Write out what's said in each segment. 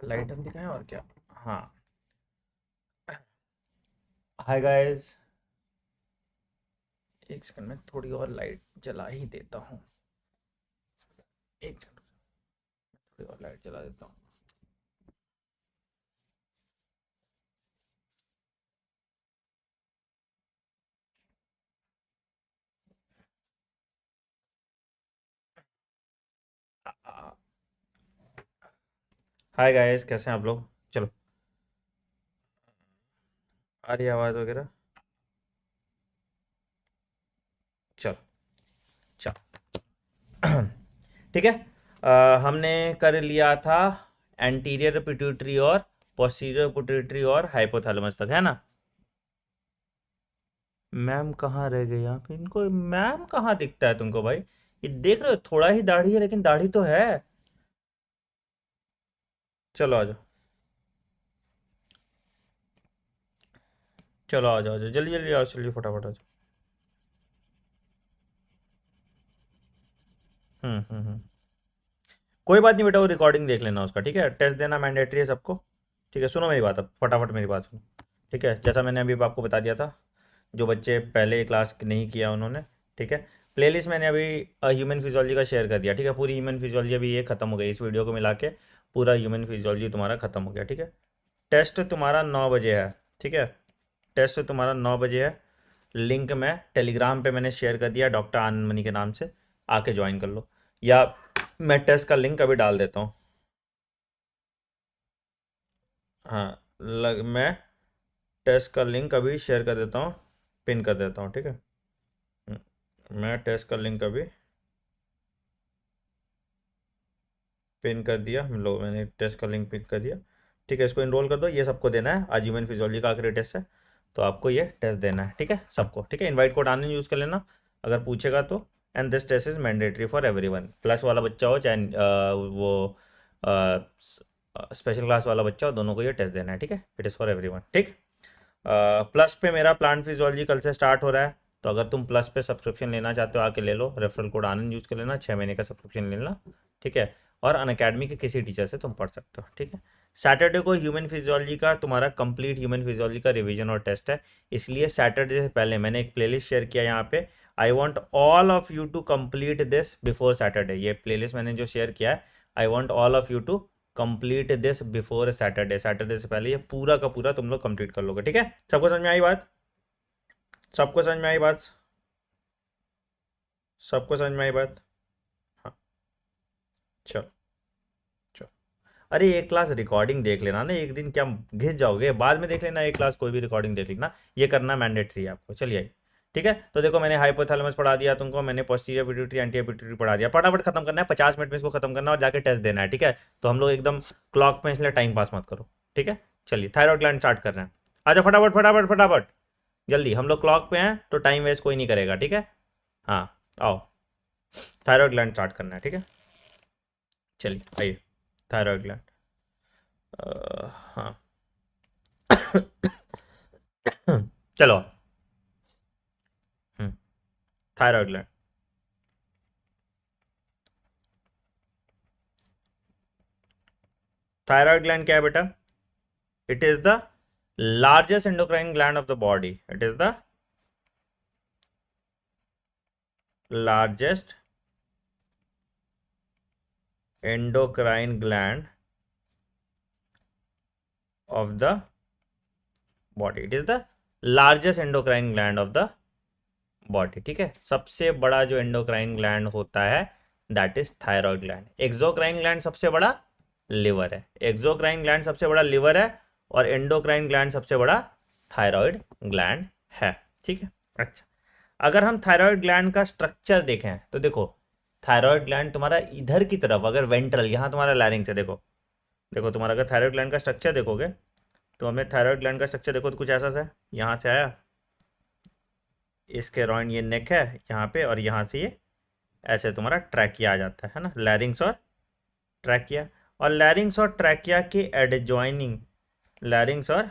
Light हम दिखाएं और क्या। हाँ। Hi guys. एक सेकंड में थोड़ी और लाइट जला ही देता हूँ। एक सेकंड, थोड़ी और लाइट जला देता हूँ। हाय गाइस, कैसे हैं आप लोग? चलो, आ रही है आवाज़ वगैरह? चलो, चलो। ठीक है। हमने कर लिया था एंटीरियर पिट्यूटरी और पोस्टीरियर पिट्यूटरी और हाइपोथैलेमस तक, है ना? मैम कहाँ रह गई यहाँ पे? इनको मैम कहाँ दिखता है तुमको भाई? ये देख रहे हो, थोड़ा ही दाढ़ी है लेकिन दाढ़ी तो है। चलो आ जाओ, चलो आ जाओ, आ जाओ, जल्दी जल्दी आओ, चलिए फटाफट आ जाओ। हम्म। कोई बात नहीं बेटा, वो रिकॉर्डिंग देख लेना उसका, ठीक है? टेस्ट देना मैंडेटरी है सबको। ठीक है, सुनो मेरी बात, अब फटाफट मेरी बात सुनो। ठीक है, जैसा मैंने अभी आपको बता दिया था, जो बच्चे पहले क्लास नहीं किया उन्होंने, ठीक है, प्लेलिस्ट मैंने अभी ह्यूमन फिजियोलॉजी का शेयर कर दिया। ठीक है, पूरी ह्यूमन फिजियोलॉजी अभी ये खत्म हो गई, इस वीडियो को मिला के पूरा ह्यूमन फिजियोलॉजी तुम्हारा खत्म हो गया। ठीक है, टेस्ट तुम्हारा 9 बजे है। ठीक है, टेस्ट तुम्हारा 9 बजे है। लिंक मैं टेलीग्राम पे मैंने शेयर कर दिया, डॉक्टर आनंद मनी के नाम से, आके ज्वाइन कर लो। या मैं टेस्ट का लिंक अभी डाल देता हूँ। हाँ, मैं टेस्ट का लिंक अभी शेयर कर देता हूँ, पिन कर देता हूँ। ठीक है, मैं टेस्ट का लिंक अभी पिन कर दिया। हम लोग, मैंने टेस्ट का लिंक पिन कर दिया। ठीक है, इसको इनरोल कर दो, ये सबको देना है। आज ह्यूमन फिजियोलॉजी का आखिरी टेस्ट है, तो आपको ये टेस्ट देना है। ठीक है, सबको। ठीक है, इनवाइट कोड आने यूज़ कर लेना अगर पूछेगा तो। And this test is mandatory for everyone, plus वाला बच्चा हो चाहे वो स्पेशल क्लास वाला बच्चा हो, दोनों को ये टेस्ट देना है। ठीक है, इट इज़ फॉर एवरीवन। ठीक। प्लस पे मेरा प्लांट फिजियोलॉजी कल से स्टार्ट हो रहा है, तो अगर तुम प्लस पे सब्सक्रिप्शन लेना चाहते हो आके ले लो, रेफरल कोड आनंद यूज़ कर लेना, 6 महीने का सब्सक्रिप्शन ले लेना। ठीक है, और अन अकेडमी के किसी टीचर से तुम पढ़ सकते हो। ठीक है, सैटरडे को ह्यूमन फिजियोलॉजी का तुम्हारा कंप्लीट ह्यूमन फिजियोलॉजी का रिवीजन और टेस्ट है, इसलिए सैटरडे से पहले मैंने एक प्लेलिस्ट शेयर किया यहाँ पे। I want all of you to complete this before Saturday. ये प्लेलिस्ट मैंने जो शेयर किया है, I want all of you to complete this before Saturday. Saturday से पहले ये पूरा का पूरा तुम लोग कंप्लीट कर लोगे। ठीक है, सबको समझ में आई बात? सबको समझ में आई बात? सबको समझ में आई बात? हाँ, चलो, चलो। अरे एक क्लास रिकॉर्डिंग देख लेना ना, एक दिन क्या घिस जाओगे, बाद में देख लेना, एक क्लास कोई भी रिकॉर्डिंग देख लेना, ये करना मैंडेटरी है आपको। चलिए, ठीक है, तो देखो मैंने हाइपोथैलेमस पढ़ा दिया तुमको, मैंने पोस्टीरियर पिट्यूटरी एंटीरियर पिट्यूटरी पढ़ा दिया। फटाफट खत्म करना है, 50 मिनट में इसको खत्म करना है और जाके टेस्ट देना है। ठीक है, तो हम लोग एकदम क्लॉक पे, इसलिए टाइम पास मत करो। ठीक है, चलिए थायरॉइड ग्लैंड स्टार्ट कर रहे हैं। आ जाओ फटाफट फटाफट फटाफट, जल्दी, हम लोग क्लॉक पे हैं तो टाइम वेस्ट कोई नहीं करेगा। ठीक है, हाँ, आओ, थायरॉइड ग्लैंड स्टार्ट करना है। ठीक है, चलिए आइए, थायरॉइड ग्लैंड। हाँ। चलो। Thyroid gland. थायरॉइड ग्लैंड क्या है बेटा? It is the largest endocrine gland of the body. It is the largest endocrine gland of the body. It is the largest endocrine gland of the body. ठीक है, सबसे बड़ा जो endocrine gland होता है that is thyroid gland. Exocrine gland सबसे बड़ा liver है, एक्सोक्राइन ग्लैंड सबसे बड़ा लिवर है, और एंडोक्राइन ग्लैंड सबसे बड़ा थायरॉइड ग्लैंड है। ठीक है, अच्छा, अगर हम थायरॉइड ग्लैंड का स्ट्रक्चर देखें तो देखो, थायरॉइड ग्लैंड तुम्हारा इधर की तरफ, अगर वेंट्रल, यहाँ तुम्हारा लैरिंग्स है, देखो, देखो तुम्हारा अगर थायरॉइड ग्लैंड का स्ट्रक्चर देखोगे, तो हमें थायरॉइड ग्लैंड का स्ट्रक्चर देखो तो कुछ ऐसा है, यहाँ से आया, इसके अराउंड ये नेक है यहाँ पे, और यहाँ से ये ऐसे तुम्हारा ट्रैकिया आ जाता है ना, लैरिंग्स और ट्रैकिया। और लैरिंग्स और ट्रैकिया के एडजॉइनिंग, लैरिंग्स और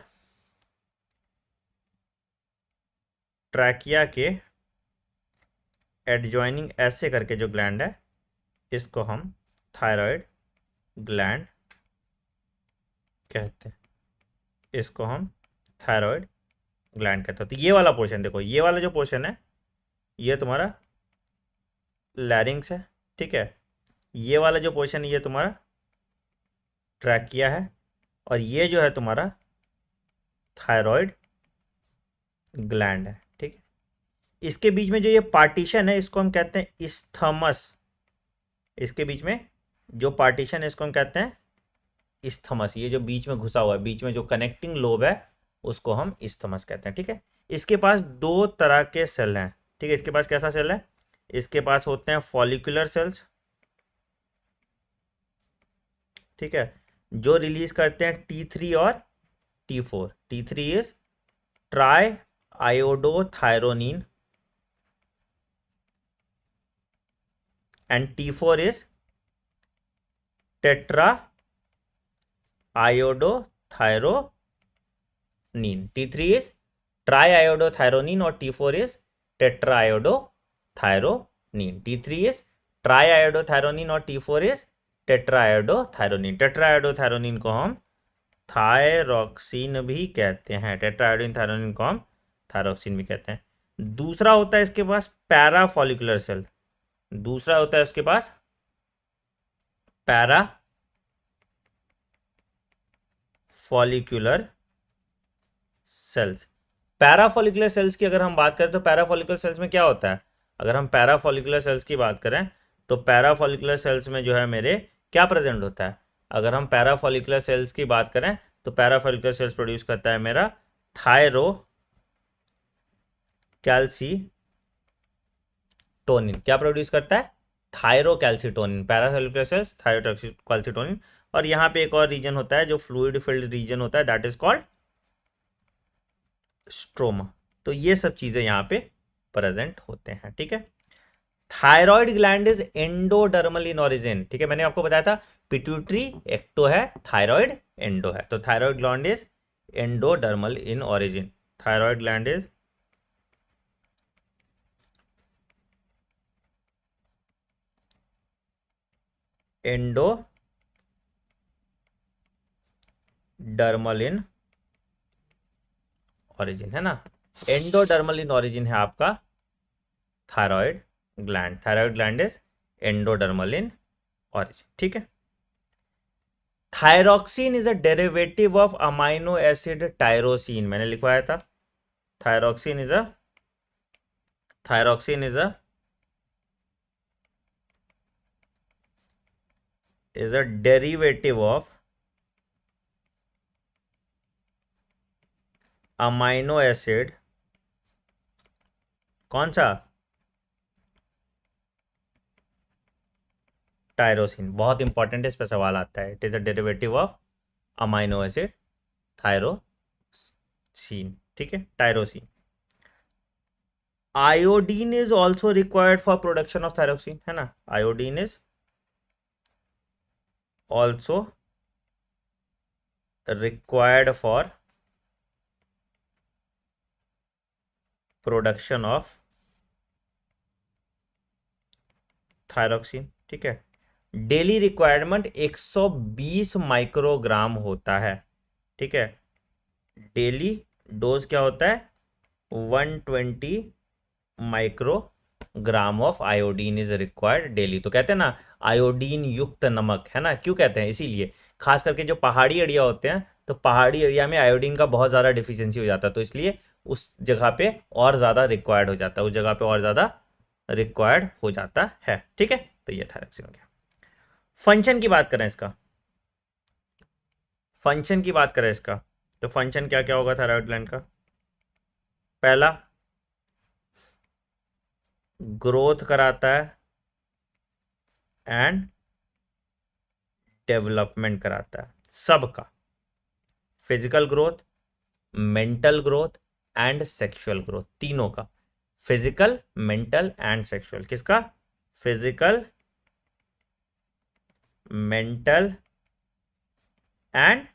ट्रैकिया के एडजॉइनिंग ऐसे करके जो ग्लैंड है, इसको हम थायराइड ग्लैंड कहते हैं, इसको हम थायराइड ग्लैंड कहते हैं। तो ये वाला पोर्शन देखो, ये वाला जो पोर्शन है ये तुम्हारा लैरिंग्स है, ठीक है। ये वाला जो पोर्शन है ये तुम्हारा ट्रैकिया है, और ये जो है तुम्हारा थायराइड ग्लैंड है, ठीक है। इसके बीच में जो ये पार्टीशन है इसको हम कहते हैं इस्थमस। इसके बीच में जो पार्टीशन है इसको हम कहते हैं इस्थमस। ये जो बीच में घुसा हुआ है, बीच में जो कनेक्टिंग लोब है उसको हम इस्थमस कहते हैं, ठीक है। इसके पास दो तरह के सेल हैं, ठीक है। इसके पास कैसा सेल है, इसके पास होते हैं फॉलिकुलर सेल्स, ठीक है, जो रिलीज करते हैं T3 और T4। T3 is try iodothyronine and T4 is tetra iodothyronine. T3 is try iodothyronine और T4 is tetra iodothyronine. T3 is try iodothyronine और T4 is tetra iodothyronine. Tetra iodothyronine को हम थायरॉक्सिन भी कहते हैं, टेट्रा आयोडीन थायरोनिन को हम thyroxine भी कहते हैं। दूसरा होता है इसके पास पैरा फॉलिकुलर सेल, दूसरा होता है इसके पास para follicular cells. Para follicular cells की अगर हम बात करें तो पैरा फॉलिकुलर सेल्स में क्या होता है, अगर हम पैरा फॉलिकुलर सेल्स की बात करें तो पैरा फॉलिकुलर सेल्स में जो है मेरे क्या प्रेजेंट होता है, अगर हम पैरा फॉलिकुलर सेल्स की बात करें तो पैरा फॉलिकुलर सेल्स प्रोड्यूस करता है मेरा थायरो कैल्सीटोनिन। क्या प्रोड्यूस करता है, thyro calcitonin. Para follicular cells thyro calcitonin. और यहाँ पे एक और रीजन होता है जो फ्लूइड फिल्ड रीजन होता है, दैट इज कॉल्ड स्ट्रोमा। तो ये सब चीजें यहाँ पे प्रेजेंट होते हैं, ठीक है। Thyroid gland is endodermal in origin, ठीक है। मैंने आपको बताया था पिट्यूटरी एक्टो है, थायराइड एंडो है। तो thyroid gland is endodermal in origin. Thyroid gland is endodermal in origin, है ना। एंडोडर्मल इन ऑरिजिन है आपका thyroid gland. Thyroid gland is endodermal in origin, ठीक है। Thyroxine is a derivative of amino acid tyrosine, मैंने लिखवाया था। Thyroxine is a derivative of amino acid, कौन सा, टायरोसिन। बहुत इंपॉर्टेंट है, इस पर सवाल आता है। It is a derivative of amino acid thyroxine, ठीक है, tyrosine. Iodine is also required for production of thyroxine, है ना। Iodine is also required for production of thyroxine, ठीक है। डेली रिक्वायरमेंट 120 माइक्रोग्राम होता है, ठीक है। डेली डोज क्या होता है, 120 microgram of iodine is required daily. तो कहते हैं ना आयोडीन युक्त नमक, है ना। क्यों कहते हैं, इसीलिए खास करके जो पहाड़ी एरिया होते हैं तो पहाड़ी एरिया में आयोडीन का बहुत ज़्यादा डिफिशियंसी हो जाता है, तो इसलिए उस जगह पे और ज़्यादा रिक्वायर्ड हो जाता है, उस जगह पे और ज़्यादा रिक्वायर्ड हो जाता है, ठीक है। तो ये थायरॉक्सिन हो गया। फंक्शन की बात करें इसका, फंक्शन की बात करें इसका, तो फंक्शन क्या क्या होगा थायराइड ग्लैंड का। पहला, ग्रोथ कराता है एंड डेवलपमेंट कराता है सबका, physical growth, mental growth and sexual growth, तीनों का। फिजिकल, मेंटल एंड सेक्सुअल, किसका, फिजिकल, मेंटल एंड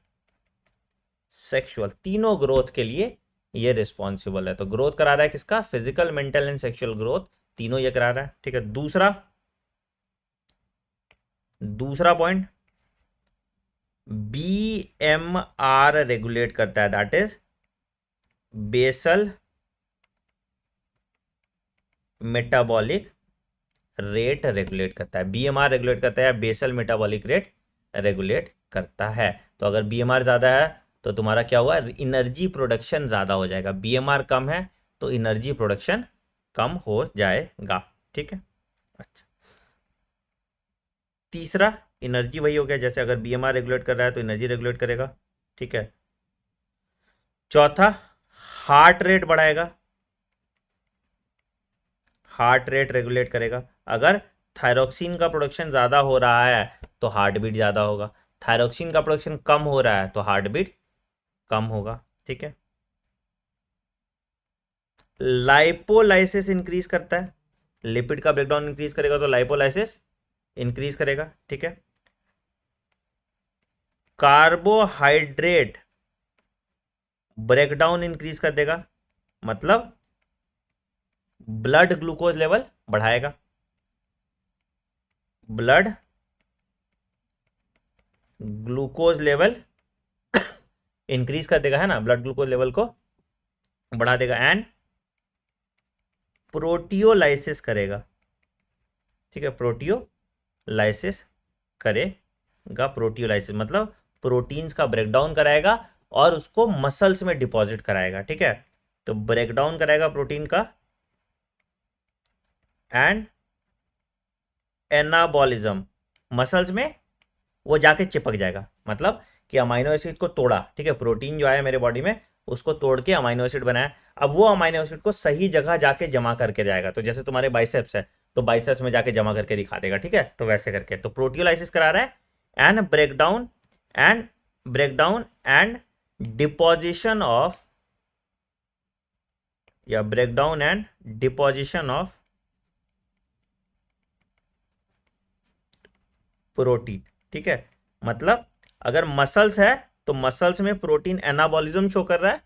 सेक्सुअल, तीनों ग्रोथ के लिए ये रिस्पॉन्सिबल है। तो ग्रोथ करा रहा है किसका, physical, mental and sexual growth, तीनों ये करा रहा है, ठीक है। दूसरा, दूसरा पॉइंट, BMR रेगुलेट करता है, that is basal metabolic rate regulate करता है। BMR रेगुलेट करता है, बेसल मेटाबॉलिक रेट रेगुलेट करता है। तो अगर BMR ज़्यादा है तो तुम्हारा क्या हुआ, एनर्जी प्रोडक्शन ज़्यादा हो जाएगा। BMR कम है तो एनर्जी प्रोडक्शन कम हो जाएगा। ठीक है, अच्छा। तीसरा, एनर्जी वही हो गया, जैसे अगर BMR रेगुलेट कर रहा है तो एनर्जी रेगुलेट करेगा। ठीक है। चौथा, हार्ट रेट बढ़ाएगा, हार्ट रेट रेगुलेट करेगा। अगर थायरोक्सिन का प्रोडक्शन ज़्यादा हो रहा है तो हार्ट बीट ज़्यादा होगा, थायरोक्सिन का प्रोडक्शन कम हो रहा है तो हार्ट बीट कम होगा। ठीक है। लाइपोलाइसिस इंक्रीज करता है, लिपिड का ब्रेकडाउन इंक्रीज करेगा तो लाइपोलाइसिस इंक्रीज करेगा। ठीक है। कार्बोहाइड्रेट ब्रेकडाउन इंक्रीज कर देगा, मतलब ब्लड ग्लूकोज लेवल बढ़ाएगा, ब्लड ग्लूकोज लेवल इंक्रीज कर देगा, है ना, ब्लड ग्लूकोज लेवल को बढ़ा देगा। एंड प्रोटियोलाइसिस करेगा। ठीक है, प्रोटियोलाइसिस करेगा, प्रोटियोलाइसिस मतलब प्रोटीन्स का ब्रेकडाउन कराएगा और उसको मसल्स में डिपॉजिट कराएगा। ठीक है, तो ब्रेकडाउन कराएगा प्रोटीन का। एंड एनाबॉलिज्म, मसल्स में वो जाके चिपक जाएगा, मतलब कि अमाइनो एसिड को तोड़ा। ठीक है, प्रोटीन जो आया मेरे बॉडी में उसको तोड़ के अमाइनो एसिड बनाया, अब वो अमाइनो एसिड को सही जगह जाके जमा करके जाएगा। तो जैसे तुम्हारे बाइसेप्स है तो बाइसेप्स में जाके जमा करके दिखा देगा। ठीक है, तो वैसे करके तो प्रोटियोलाइसिस करा रहा है। And breakdown and deposition of, या breakdown and deposition of protein. ठीक है, मतलब अगर मसल्स है तो मसल्स में प्रोटीन एनाबॉलिज्म शो कर रहा है,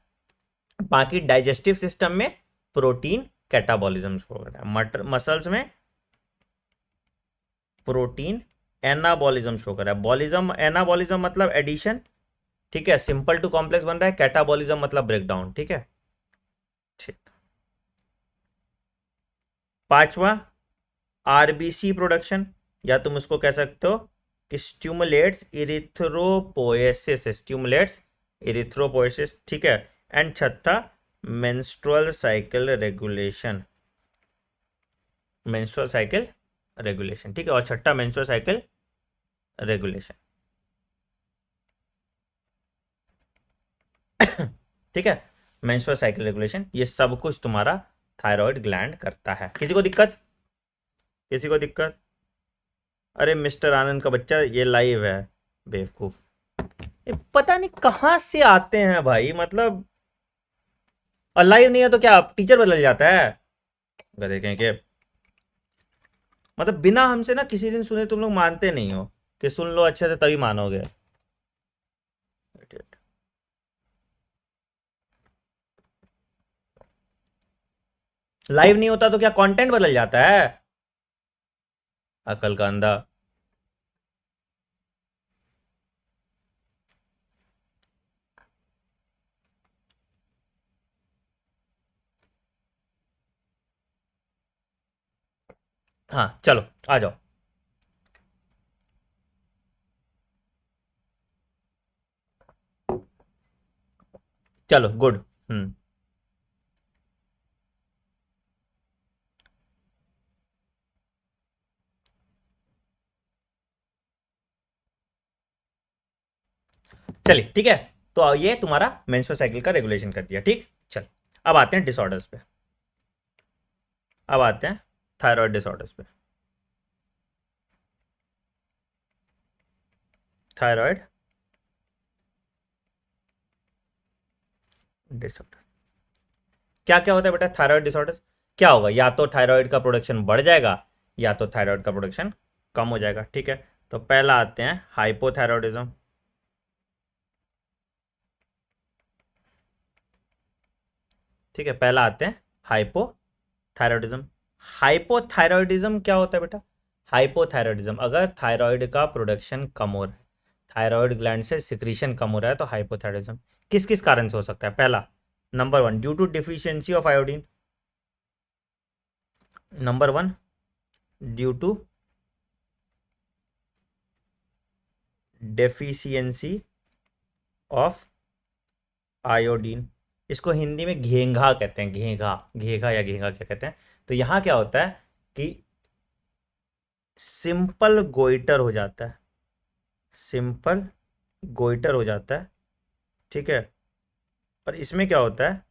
बाकी डाइजेस्टिव सिस्टम में प्रोटीन कैटाबॉलिज्म शो कर रहा है। मसल्स में प्रोटीन एनाबॉलिज्म शो कर रहा है। बॉलिज्म, एनाबॉलिज्म मतलब एडिशन। ठीक है, सिंपल टू कॉम्प्लेक्स बन रहा है। कैटाबॉलिज्म मतलब ब्रेकडाउन। ठीक है, ठीक। पांचवा, आरबीसी प्रोडक्शन, या तुम उसको कह सकते हो कि स्टिमुलेट्स इरिथ्रोपोएसिस, स्टिमुलेट्स इरिथ्रोपोएसिस। ठीक है। एंड छठा, menstrual cycle regulation, menstrual cycle regulation. ठीक है, और छठा मेंस्ट्रुअल साइकिल रेगुलेशन। ठीक है, मेंस्ट्रुअल साइकिल रेगुलेशन, ये सब कुछ तुम्हारा थायराइड ग्लैंड करता है। किसी को दिक्कत, किसी को दिक्कत? अरे मिस्टर आनंद का बच्चा ये लाइव है, बेवकूफ। ये पता नहीं कहाँ से आते हैं भाई, मतलब और लाइव नहीं है तो क्या टीचर बदल जाता है? देखें कि मतलब बिना हमसे ना किसी दिन सुने तुम लोग मानते नहीं हो कि सुन लो अच्छे से तभी मानोगे। लाइव नहीं होता तो क्या कंटेंट बदल जाता है? अकल का अंधा। हाँ चलो आ जाओ। चलो गुड। चलिए ठीक है, तो ये तुम्हारा मेंस्ट्रुअल साइकिल का रेगुलेशन कर दिया। ठीक, चल अब आते हैं डिसऑर्डर्स पे। अब आते हैं थायराइड डिसऑर्डर्स पे। थायराइड डिसऑर्डर क्या क्या होता है बेटा? थायराइड डिसऑर्डर क्या होगा? या तो थायराइड का प्रोडक्शन बढ़ जाएगा या तो थायराइड का प्रोडक्शन कम हो जाएगा। ठीक है, तो पहला आते हैं हाइपोथायरॉयडिज्म। ठीक है, पहला आते हैं हाइपोथायरॉयडिज्म। हाइपोथायरॉयडिज्म क्या होता है बेटा? हाइपोथायरॉयडिज्म, अगर थायराइड का प्रोडक्शन कम हो रहा है, थायराइड ग्लैंड से सिक्रीशन कम हो रहा है, तो हाइपोथायरॉयडिज्म किस किस कारण से हो सकता है? पहला, number one, due to deficiency of iodine. Number one, due to deficiency of iodine. इसको हिंदी में घेंघा कहते हैं, घेंघा, घेघा या घेंघा क्या कहते हैं। तो यहाँ क्या होता है कि सिंपल गोइटर हो जाता है, सिंपल गोइटर हो जाता है, ठीक है। और इसमें क्या होता है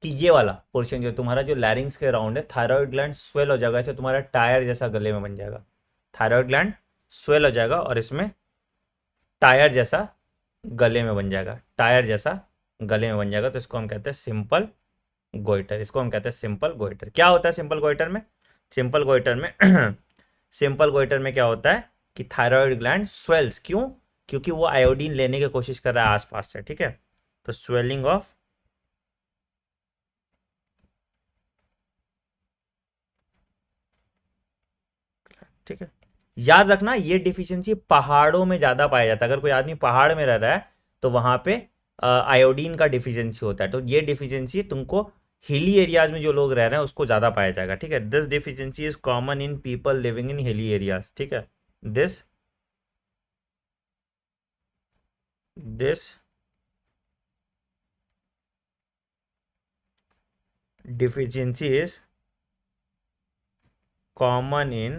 कि ये वाला पोर्शन जो तुम्हारा जो लैरिंग्स के अराउंड है, थायराइड ग्लैंड स्वेल हो जाएगा, इसे तुम्हारा टायर जैसा गले में बन जाएगा, थायराइड ग्लैंड स्वेल हो जाएगा और इसमें टायर जैसा गले में बन जाएगा, टायर जैसा गले में बन जाएगा। तो इसको हम कहते हैं सिंपल गोइटर, इसको हम कहते हैं सिंपल गोइटर। क्या होता है सिंपल गोइटर में? सिंपल गोइटर में सिंपल गोइटर में क्या होता है कि थायराइड ग्लैंड स्वेल्स, क्यों? क्योंकि वो आयोडीन लेने की कोशिश कर रहा है आसपास से, ठीक है। तो स्वेलिंग ऑफ ठीक है। याद रखना ये डिफिशियंसी पहाड़ों में ज्यादा पाया जाता है। अगर कोई आदमी पहाड़ में रह रहा है तो वहां पे आयोडीन का डिफिशियंसी होता है, तो ये डिफिशियंसी तुमको हिली एरियाज में जो लोग रह रहे हैं उसको ज्यादा पाया जाएगा, ठीक है। This deficiency is common in people living in hilly areas, ठीक है। This this deficiency is common in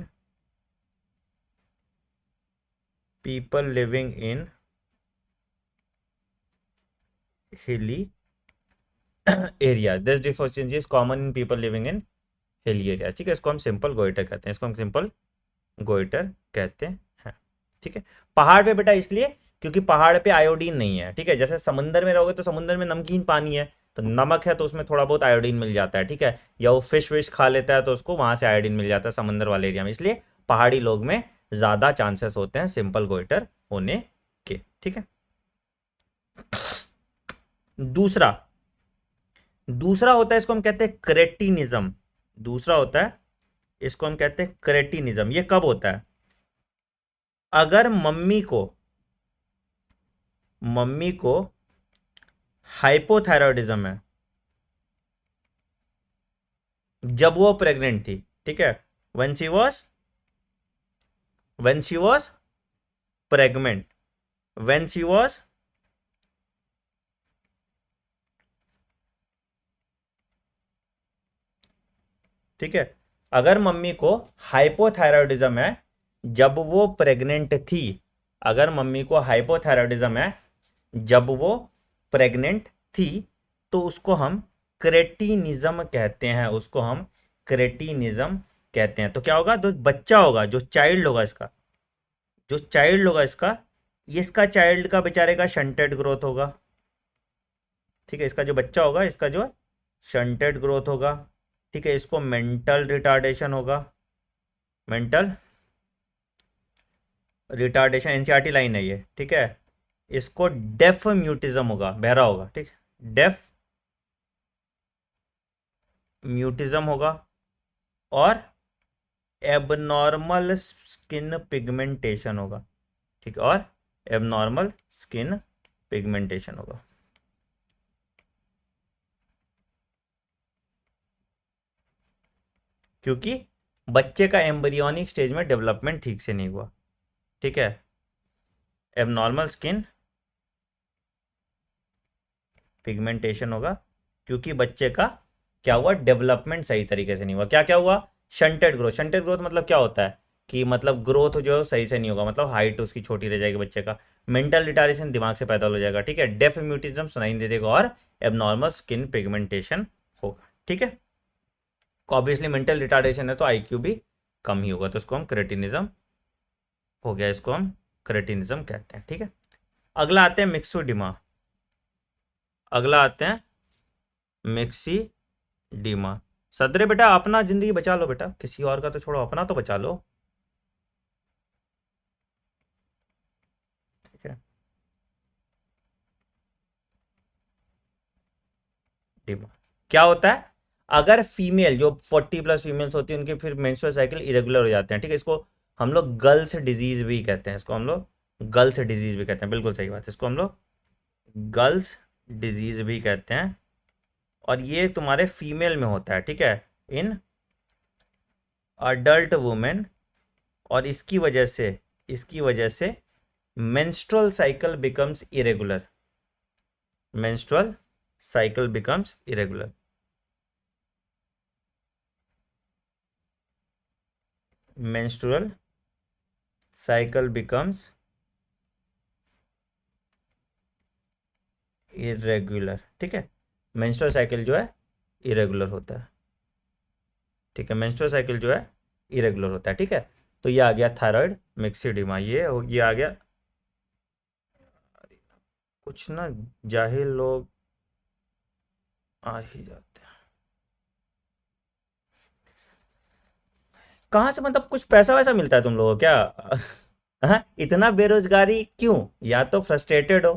people living in hilly areas. This deficiency is common in people living in hilly areas, ठीक है। इसको हम simple goitre कहते हैं, इसको हम सिंपल गोइटर कहते हैं, ठीक है। पहाड़ पे बेटा इसलिए क्योंकि पहाड़ पे आयोडीन नहीं है, ठीक है। जैसे समुंदर में रहोगे तो समुंदर में नमकीन पानी है, तो नमक है तो उसमें थोड़ा बहुत आयोडीन मिल जाता है, ठीक है। या वो फिश विश खा लेता है तो उसको वहां से आयोडीन मिल जाता है समुंदर वाले एरिया में, इसलिए पहाड़ी लोग में ज्यादा चांसेस होते हैं सिंपल गोइटर होने के, ठीक है। दूसरा दूसरा होता है, इसको हम कहते हैं क्रेटिनिज्म। दूसरा होता है, इसको हम कहते हैं क्रेटिनिज्म। ये कब होता है? अगर मम्मी को हाइपोथायरॉयडिज्म है जब वो प्रेग्नेंट थी, ठीक है। When she was pregnant, when she was ठीक है। अगर मम्मी को हाइपोथायरॉयडिज्म है जब वो प्रेग्नेंट थी, अगर मम्मी को हाइपोथायरॉयडिज्म है जब वो प्रेग्नेंट थी, तो उसको हम क्रेटिनिज्म कहते हैं, उसको हम क्रेटिनिज्म कहते हैं। तो क्या होगा? जो बच्चा होगा, जो चाइल्ड होगा इसका, जो चाइल्ड होगा इसका, ये इसका चाइल्ड का बेचारे का शंटेड ग्रोथ होगा, ठीक है। इसका जो बच्चा होगा इसका जो शंटेड ग्रोथ होगा, ठीक है। इसको मेंटल रिटार्डेशन होगा, मेंटल रिटार्डेशन, एनसीईआरटी लाइन है ये, ठीक है। इसको डेफ म्यूटिज्म होगा, बहरा होगा, ठीक, डेफ म्यूटिज्म होगा। और एबनॉर्मल स्किन पिगमेंटेशन होगा, ठीक है। और एबनॉर्मल स्किन पिगमेंटेशन होगा। क्योंकि बच्चे का एम्ब्रियोनिक स्टेज में डेवलपमेंट ठीक से नहीं हुआ, ठीक है। एबनॉर्मल स्किन पिगमेंटेशन होगा क्योंकि बच्चे का क्या हुआ? डेवलपमेंट सही तरीके से नहीं हुआ। क्या क्या हुआ? Shunted growth. शंटेड ग्रोथ मतलब क्या होता है कि मतलब ग्रोथ जो सही से नहीं होगा, मतलब हाइट उसकी छोटी रह जाएगी बच्चे का। मेंटल रिटार्डेशन, दिमाग से पैदा हो जाएगा, ठीक है। डेफ म्यूटिज्म, सुनाई नहीं देगा। और एबनॉर्मल स्किन पिगमेंटेशन होगा, ठीक है। ऑब्वियसली मेंटल रिटार्डेशन है तो आईक्यू भी कम ही होगा, तो इसको हम क्रेटिनिज्म हो गया, इसको हम क्रेटिनिज्म कहते हैं, ठीक है। अगला आते हैं मिक्सोडिमा, अगला आते हैं मिक्सीडीमा। सदरे बेटा अपना जिंदगी बचा लो बेटा, किसी और का तो छोड़ो, अपना तो बचा लो, ठीक है। डीमा क्या होता है? अगर फीमेल जो 40+ फीमेल्स होती है उनके फिर मेंस्ट्रुअल साइकिल इरेगुलर हो जाते हैं, ठीक है। इसको हम लोग गर्ल्स डिजीज भी कहते हैं इसको, हम लोग गर्ल्स डिजीज भी कहते हैं, बिल्कुल सही बात है, इसको हम लोग गर्ल्स डिजीज भी कहते हैं। और ये तुम्हारे फीमेल में होता है, ठीक है, इन अडल्ट वुमेन। और इसकी वजह से menstrual cycle becomes irregular, menstrual cycle becomes irregular. Menstrual cycle becomes irregular, ठीक है, मेंस्ट्रुअल साइकिल जो है इरेगुलर होता है, ठीक है, मेंस्ट्रुअल साइकिल जो है इरेगुलर होता है, ठीक है। तो ये आ गया थायराइड मिक्सिडिमा, ये आ गया। कुछ ना जाहिल लोग आ ही जाते हैं, कहाँ से, मतलब कुछ पैसा वैसा मिलता है तुम लोगों को क्या? हाँ, इतना बेरोजगारी क्यों? या तो फ्रस्ट्रेटेड हो,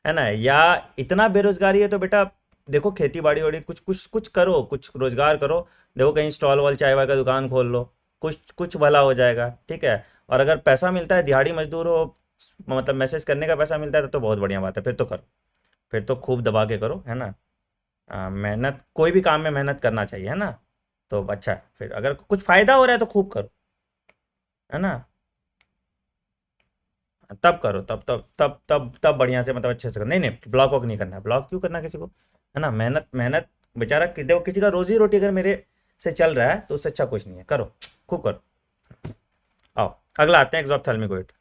है ना, या इतना बेरोजगारी है तो बेटा देखो खेती बाड़ी वाड़ी कुछ कुछ कुछ करो, कुछ रोजगार करो। देखो कहीं स्टॉल वॉल चाय वाय का दुकान खोल लो, कुछ कुछ भला हो जाएगा, ठीक है। और अगर पैसा मिलता है, दिहाड़ी मजदूर हो, मतलब मैसेज करने का पैसा मिलता है तो बहुत बढ़िया बात है, फिर तो करो, फिर तो खूब दबा के करो, है ना। मेहनत, कोई भी काम में मेहनत करना चाहिए, है ना। तो अच्छा है, फिर अगर कुछ फायदा हो रहा है तो खूब करो, है ना। तब करो, तब बढ़िया से, मतलब अच्छे से करो। नहीं नहीं, ब्लॉक वॉक नहीं करना है, ब्लॉक क्यों करना है किसी को, है ना। मेहनत मेहनत, बेचारा देखो किसी का रोजी रोटी अगर मेरे से चल रहा है तो उससे अच्छा कुछ नहीं है, करो, खूब करो। आओ अगला आते हैं, एक्सॉप्थेल्मिक।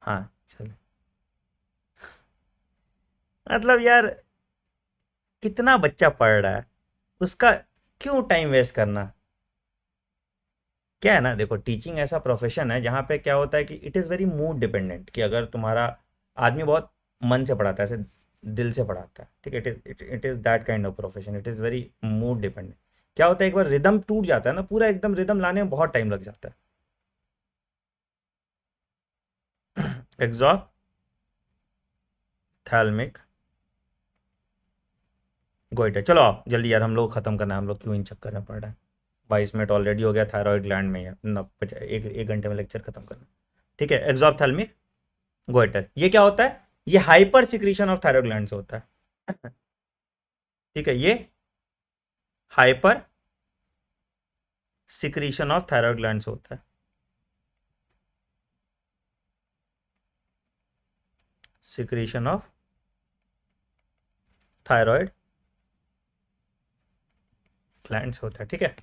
हाँ चल, मतलब यार कितना बच्चा पढ़ रहा है, उसका क्यों टाइम वेस्ट करना। क्या है ना, देखो टीचिंग ऐसा प्रोफेशन है जहाँ पे क्या होता है कि it is very mood dependent, कि अगर तुम्हारा आदमी बहुत मन से पढ़ाता है, ऐसे दिल से पढ़ाता है, ठीक है, it is that kind of profession, it is very mood dependent. क्या होता है, एक बार रिदम टूट जाता है ना, पूरा एकदम रिदम लाने में बहुत टाइम लग जाता है। एग्जॉप्थैल्मिक गोइटर, चलो आओ जल्दी यार, हम लोग खत्म करना है, हम लोग क्यों इन चक्कर में पड़ रहे हैं। 22 मिनट ऑलरेडी हो गया, थायराइड ग्लैंड में है न, एक घंटे में लेक्चर खत्म करना, ठीक है। एक्सॉप्थैल्मिक गोइटर, ये क्या होता है, ये hyper secretion of thyroid gland से होता है। ठीक है, ये hyper secretion of thyroid gland से होता है, सिक्रीशन ऑफ थायराइड ग्लैंड से होता है, ठीक है,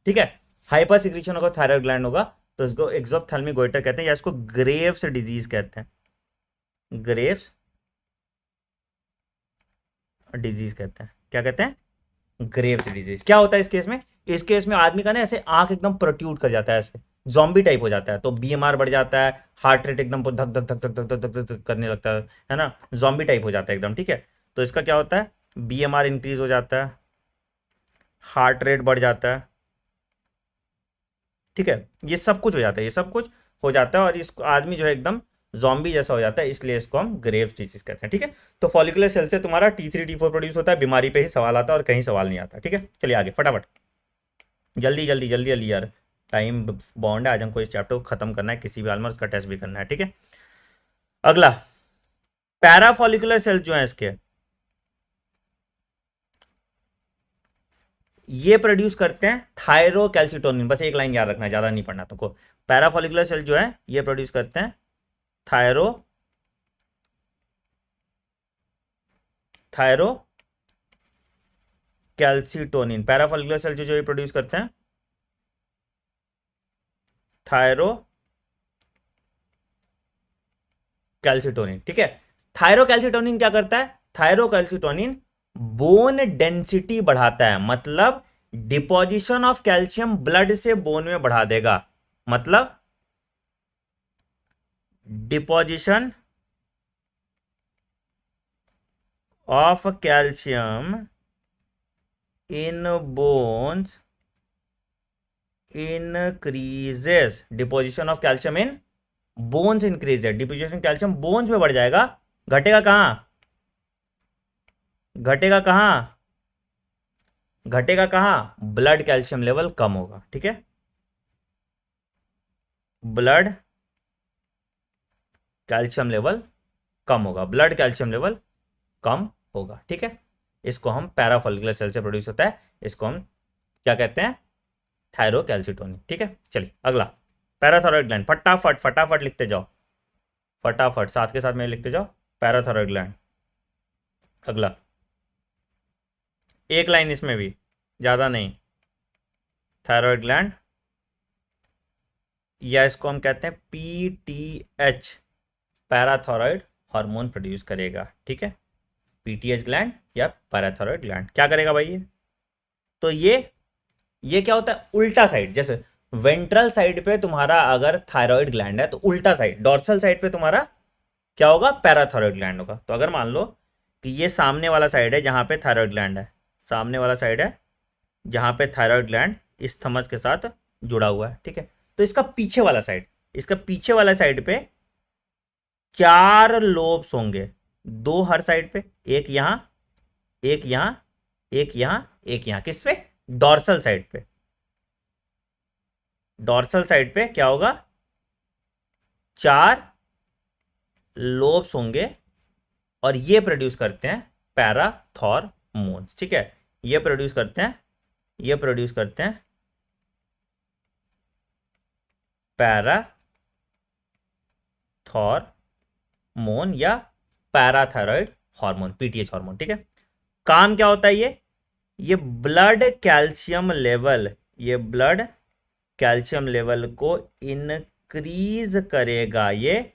ठीक है। हाइपर सिक्रीशन होगा, थायराइड ग्लैंड होगा, तो इसको एक्सोप्थेल्मिक गोइटर कहते हैं, या इसको ग्रेव्स डिजीज कहते हैं, ग्रेव्स डिजीज कहते हैं, क्या कहते हैं, ग्रेव्स डिजीज। क्या होता है इस केस में आदमी का ना ऐसे आंख एकदम प्रोट्यूट कर जाता है, ऐसे जॉम्बी टाइप हो जाता है, तो बीएमआर बढ़ जाता है, हार्ट रेट एकदम धक धक धक धक धक धक धक धक करने लगता है ना, जॉम्बी टाइप हो जाता है एकदम, ठीक है। तो इसका क्या होता है, बीएमआर इंक्रीज हो जाता है, हार्ट रेट बढ़ जाता है, ठीक है, ये सब कुछ हो जाता है, ये सब कुछ हो जाता है, और इस आदमी जो है एकदम जॉम्बी जैसा हो जाता है, इसलिए इसको हम ग्रेव्स डिजीज कहते हैं, ठीक है। तो फॉलिकुलर सेल से तुम्हारा T3 T4 प्रोड्यूस होता है, बीमारी पे ही सवाल आता है और कहीं सवाल नहीं आता, ठीक है। चलिए आगे फटाफट, जल्दी जल्दी जल्दी जल्दी यार, टाइम बॉन्ड है, आज हमको इस चैप्टर को खत्म करना है, किसी भी हाल में उसका टेस्ट भी करना है, ठीक है। अगला, पैराफॉलिकुलर सेल जो है इसके, ये प्रोड्यूस करते हैं थायरोकैल्सिटोनिन, बस एक लाइन याद रखना है, ज्यादा नहीं पढ़ना तुमको। पैराफॉलिकुलर सेल जो है ये प्रोड्यूस करते हैं thyro thyro calcitonin, parafollicular cell जो जो ये प्रोड्यूस करते हैं थायरो कैल्सिटोनिन, ठीक है। थायरोकैल्सिटोनिन क्या करता है, थायरोकैल्सिटोनिन बोन डेंसिटी बढ़ाता है, मतलब डिपोजिशन ऑफ कैल्शियम ब्लड से बोन में बढ़ा देगा, मतलब deposition of calcium in bones increases, deposition of calcium in bones increase है, डिपोजिशन कैल्शियम बोन्स में बढ़ जाएगा, घटेगा कहां, घटेगा कहां, घटेगा कहाँ? ब्लड कैल्शियम लेवल कम होगा, ठीक है, ब्लड कैल्शियम लेवल कम होगा, ब्लड कैल्शियम लेवल कम होगा, ठीक है। इसको हम पैराफोलिकुलर सेल से प्रोड्यूस होता है, इसको हम क्या कहते हैं? थायरोकैल्सिटोनिन, ठीक है। चलिए अगला, पैराथायरॉयड ग्लैंड, फटाफट फटाफट लिखते जाओ, फटाफट साथ के साथ में लिखते जाओ, पैराथायरॉयड ग्लैंड। अगला एक लाइन इसमें भी, ज़्यादा नहीं, थायरॉयड ग्लैंड, या इसको हम कहते हैं पीटीएच, पैराथायरॉयड हार्मोन प्रोड्यूस करेगा, ठीक है। पीटीएच ग्लैंड या पैराथायरॉयड ग्लैंड क्या करेगा भाई? ये तो ये क्या होता है? उल्टा साइड, जैसे वेंट्रल साइड पे तुम्हारा अगर थायरॉयड ग्लैंड है तो उल्टा साइड डॉर्सल साइड पे तुम्हारा क्या होगा? पैराथायरॉयड ग्लैंड होगा। तो अगर मान लो कि ये सामने वाला साइड है जहां पे थायरॉयड ग्लैंड है, सामने वाला साइड है जहां पे थायरॉयड ग्लैंड इस थमस के साथ जुड़ा हुआ है, ठीक है। तो इसका पीछे वाला साइड, इसका पीछे वाला साइड पे 4 लोब्स होंगे, 2 हर साइड पे, एक यहां, एक यहां, एक यहां, एक यहां, किस पे? डॉर्सल साइड पे। डॉर्सल साइड पे क्या होगा? 4 लोब्स होंगे और ये प्रोड्यूस करते हैं पैराथॉर्मोन्स, ठीक है। ये प्रोड्यूस करते हैं, ये प्रोड्यूस करते हैं पैराथॉर्मोन या पैराथायरॉयड हार्मोन, पीटीएच हार्मोन, ठीक है। काम क्या होता है? ये ब्लड कैल्शियम लेवल, ये ब्लड कैल्शियम लेवल को इंक्रीज करेगा, ये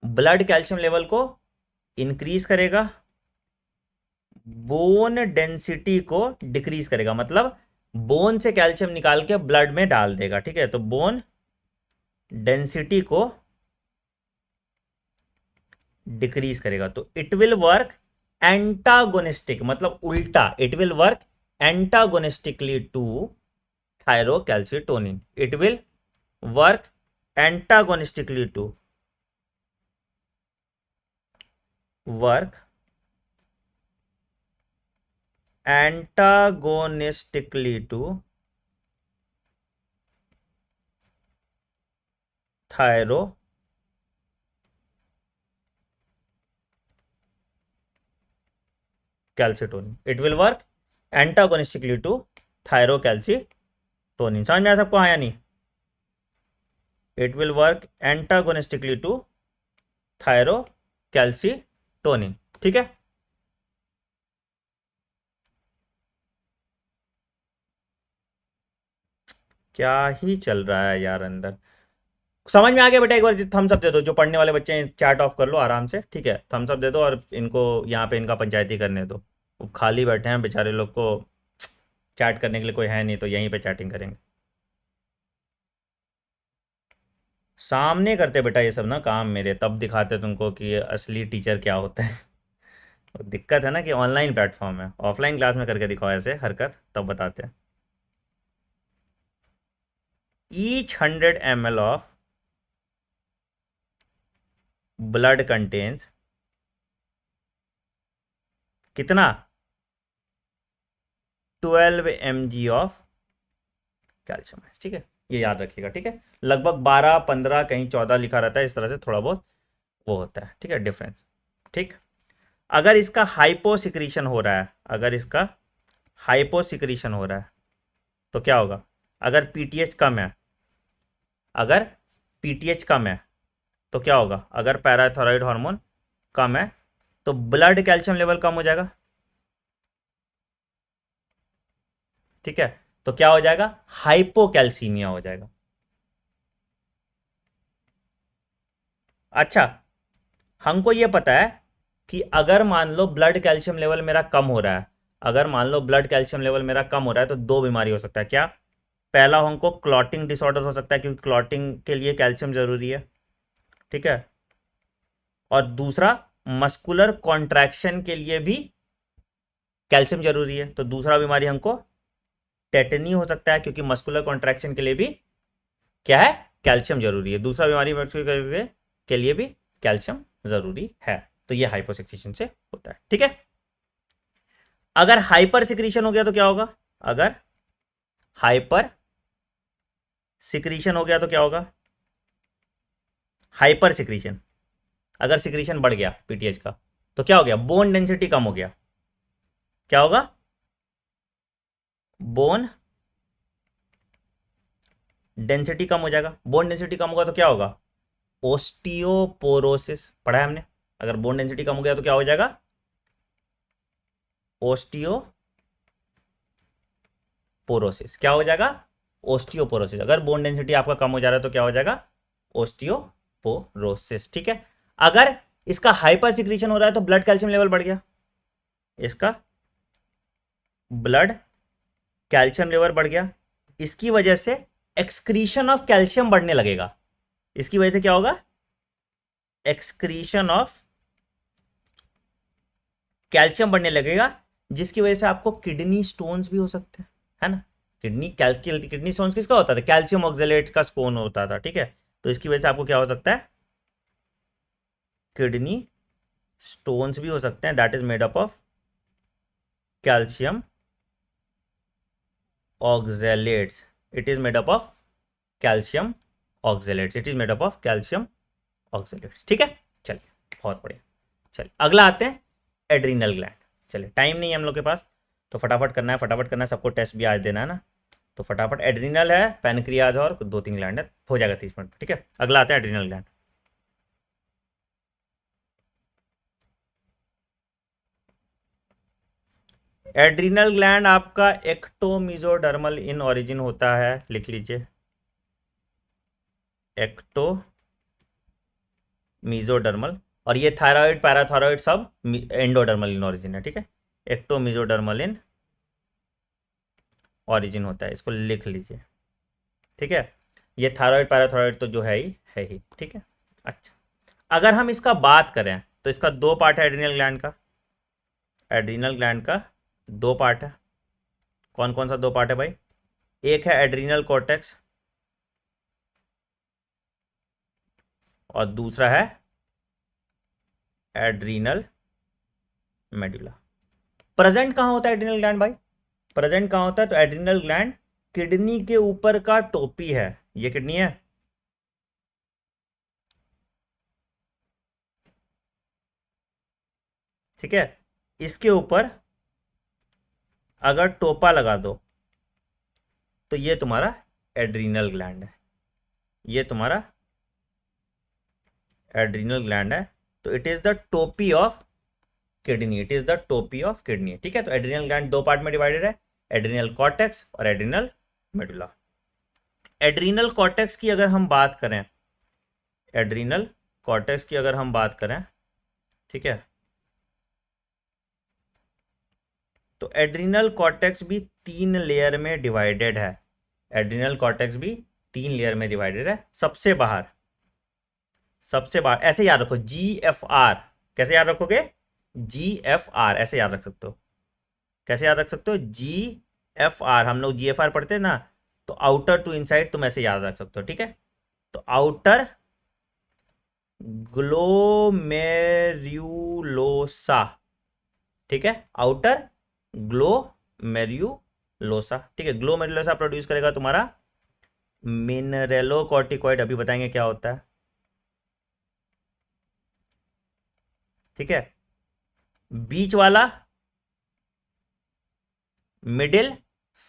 ब्लड कैल्शियम लेवल को इंक्रीज करेगा, बोन डेंसिटी को डिक्रीज करेगा, मतलब बोन से कैल्शियम निकाल के ब्लड में डाल देगा, ठीक है। तो बोन डेंसिटी को डिक्रीज करेगा, तो इट विल वर्क एंटागोनिस्टिक, मतलब उल्टा, it will work antagonistically to thyrocalcitonin, it will work antagonistically to work antagonistically to thyrocalcitonin, it will work antagonistically to thyrocalcitonin। समझ में आ सबको, हाँ या नहीं? It will work antagonistically to thyrocalcitonin, ठीक है। क्या ही चल रहा है यार अंदर, समझ में आ गया बेटा? एक बार थम्स अप दे दो, जो पढ़ने वाले बच्चे हैं चैट ऑफ कर लो आराम से, ठीक है। थम्स अप दे दो और इनको यहाँ पे इनका पंचायती करने दो, वो खाली बैठे हैं बेचारे लोग को, चैट करने के लिए कोई है नहीं, तो यहीं पे चैटिंग करेंगे। सामने करते बेटा ये सब ना काम मेरे, तब दिखाते तुमको कि असली टीचर क्या होता है। दिक्कत है ना कि ऑनलाइन प्लेटफॉर्म है, ऑफलाइन क्लास में करके दिखाओ ऐसे हरकत, तब बताते हैं। Each 100 ml of blood contains कितना? 12 mg ऑफ कैल्शियम, ठीक है। ये याद रखिएगा, ठीक है। लगभग 12, 15, कहीं 14 लिखा रहता है, इस तरह से थोड़ा बहुत वो होता है, ठीक है, डिफरेंस, ठीक। अगर इसका हाइपोसिक्रीशन हो रहा है, अगर इसका हाइपोसिक्रीशन हो रहा है तो क्या होगा? अगर पीटीएच कम है, अगर पीटीएच कम है तो क्या होगा? अगर पैराथायरॉयड हार्मोन कम है तो ब्लड कैल्शियम लेवल कम हो जाएगा, ठीक है। तो क्या हो जाएगा? हाइपोकैल्सीमिया हो जाएगा। अच्छा, हमको ये पता है कि अगर मान लो ब्लड कैल्शियम लेवल मेरा कम हो रहा है, अगर मान लो ब्लड कैल्शियम लेवल मेरा कम हो रहा है तो 2 बीमारी हो सकता है। क्या? पहला हमको क्लॉटिंग डिसऑर्डर हो सकता है, क्योंकि क्लॉटिंग के लिए कैल्शियम जरूरी है, ठीक है। और दूसरा मस्कुलर कॉन्ट्रैक्शन के लिए भी कैल्शियम जरूरी है, तो दूसरा बीमारी हमको टेटनी हो सकता है, क्योंकि मस्कुलर कॉन्ट्रैक्शन के लिए भी क्या है? कैल्शियम जरूरी है। दूसरा बीमारी के लिए भी कैल्शियम जरूरी है, तो ये हाइपोसेक्रेशन से होता है, ठीक है। अगर हाइपर सिक्रीशन हो गया तो क्या होगा? अगर हाइपर सिक्रीशन हो गया तो क्या होगा? हाइपर सिक्रीशन, अगर सिक्रीशन बढ़ गया पीटीएच का तो क्या हो गया? बोन डेंसिटी कम हो गया। क्या होगा? बोन डेंसिटी कम हो जाएगा। बोन डेंसिटी कम होगा तो क्या होगा? ओस्टियोपोरोसिस, पढ़ा है हमने। अगर बोन डेंसिटी कम हो गया तो क्या हो जाएगा? ओस्टियोपोरोसिस। क्या हो जाएगा? ओस्टियोपोरोसिस। अगर बोन डेंसिटी आपका कम हो जा रहा है तो क्या हो जाएगा? ओस्टियोपोरोसिस। ठीक है। अगर इसका हाइपर सिक्रीशन हो रहा है तो ब्लड कैल्शियम लेवल बढ़ गया, इसका ब्लड कैल्शियम लेवल बढ़ गया, इसकी वजह से एक्सक्रीशन ऑफ कैल्शियम बढ़ने लगेगा। इसकी वजह से क्या होगा? एक्सक्रीशन ऑफ कैल्शियम बढ़ने लगेगा, जिसकी वजह से आपको किडनी स्टोन्स भी हो सकते हैं, है ना। किडनी स्टोन्स किसका होता था? कैल्शियम ऑक्जेलेट का स्टोन होता था, ठीक है। तो इसकी वजह से आपको क्या हो सकता है? किडनी स्टोन्स भी हो सकते हैं, that is made up of calcium oxalates. It is made up of calcium oxalates. It is made up of calcium oxalates. ठीक है, चलिए बहुत बढ़िया। चलिए अगला आते हैं, एड्रीनल ग्लैंड। चलिए टाइम नहीं है हम लोग के पास, तो फटाफट करना है, फटाफट करना है। सबको टेस्ट भी आज देना है ना, तो फटाफट। एड्रीनल है, पैनक्रियाज और 2-3 ग्लैंड है, हो जाएगा 30 मिनट में। ठीक है, अगला आता है एड्रीनल ग्लैंड। एड्रीनल ग्लैंड आपका एक्टोमीजोडर्मल इन ओरिजिन होता है, लिख लीजिए। एक्टोमीजोडर्मल, और ये थायराइड पैराथायराइड सब एंडोडर्मल इन ओरिजिन है, ठीक है। एक्टोमीजोडर्मल इन ओरिजिन होता है, इसको लिख लीजिए, ठीक है। ये थायराइड पैराथायराइड तो जो है ही, ठीक है। अच्छा, अगर हम इसका बात करें तो इसका दो पार्ट है एड्रीनल ग्लैंड का। एड्रीनल ग्लैंड का दो पार्ट है। कौन कौन सा दो पार्ट है भाई? एक है एड्रीनल कॉर्टेक्स और दूसरा है एड्रीनल मेडुला। प्रेजेंट कहां होता है एड्रीनल ग्लैंड भाई? प्रेजेंट कहां होता है? तो एड्रीनल ग्लैंड किडनी के ऊपर का टोपी है। ये किडनी है, ठीक है। इसके ऊपर अगर टोपा लगा दो तो ये तुम्हारा एड्रीनल ग्लैंड है। ये तुम्हारा एड्रीनल ग्लैंड है। तो इट इज द टोपी of kidney. It is the टोपी ऑफ किडनी, ठीक है। तो एड्रीनल ग्लैंड दो पार्ट में डिवाइडेड है, एड्रीनल कॉर्टेक्स और एड्रीनल मेडुला। एड्रीनल कॉर्टेक्स की अगर हम बात करें, एड्रीनल कॉर्टेक्स की अगर हम बात करें, ठीक है, तो एड्रीनल कॉर्टेक्स भी 3 लेयर में डिवाइडेड है। एड्रीनल कॉर्टेक्स भी 3 लेयर में डिवाइडेड है। सबसे बाहर ऐसे याद रखो, GFR। कैसे याद रखोगे? GFR ऐसे याद रख सकते हो। कैसे याद रख सकते हो? GFR, हम लोग GFR पढ़ते हैं ना, तो आउटर टू इनसाइड तुम ऐसे याद रख सकते हो, ठीक है। तो आउटर ग्लोमेरुलोसा, ठीक है, आउटर ग्लोमेरुलोसा, ठीक है। ग्लोमेरुलोसा प्रोड्यूस करेगा तुम्हारा मिनरेलोकॉर्टिकॉइड, अभी बताएंगे क्या होता है, ठीक है। बीच वाला मिडिल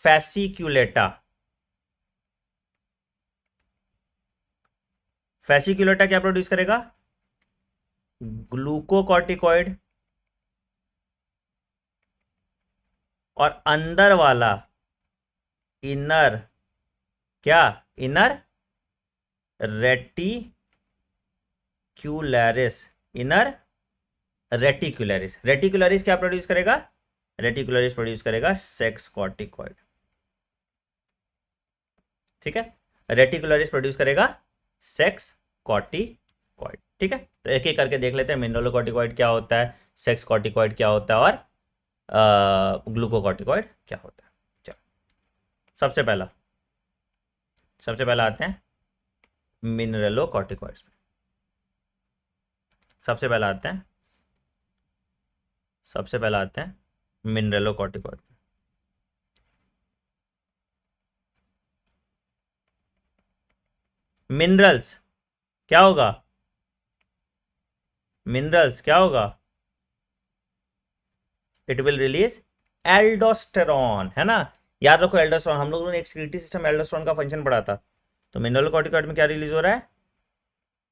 फैसिक्यूलेटा, फैसिक्यूलेटा क्या प्रोड्यूस करेगा? ग्लूकोकॉर्टिकॉइड। और अंदर वाला इनर, क्या? इनर रेटिक्यूलरिस। इनर रेटिक्यूलरिस। रेटिक्यूलरिस क्या प्रोड्यूस करेगा? रेटिक्यूलरिस प्रोड्यूस करेगा सेक्स कॉर्टिकॉइड, ठीक है। रेटिक्यूलरिस प्रोड्यूस करेगा सेक्स कॉर्टिकॉइड, ठीक है। तो एक एक करके देख लेते हैं, मिनरलोकॉर्टिकॉइड क्या होता है, सेक्स कॉर्टिकॉइड क्या होता है, और ग्लूकोकॉर्टिकॉइड क्या होता है। चलो सबसे पहला आते हैं मिनरलोकॉर्टिकॉइड्स में। सबसे पहला आते हैं मिनरलोकॉर्टिकॉइड। मिनरल्स क्या होगा? मिनरल्स क्या होगा? इट विल रिलीज एल्डोस्टेरॉन, है ना। याद रखो एल्डोस्टेरॉन, हम लोगों ने एक सिक्रीटरी सिस्टम एल्डोस्टेरॉन का फंक्शन पढ़ा था। तो मिनरलोकॉर्टिकॉइड में क्या रिलीज हो रहा है?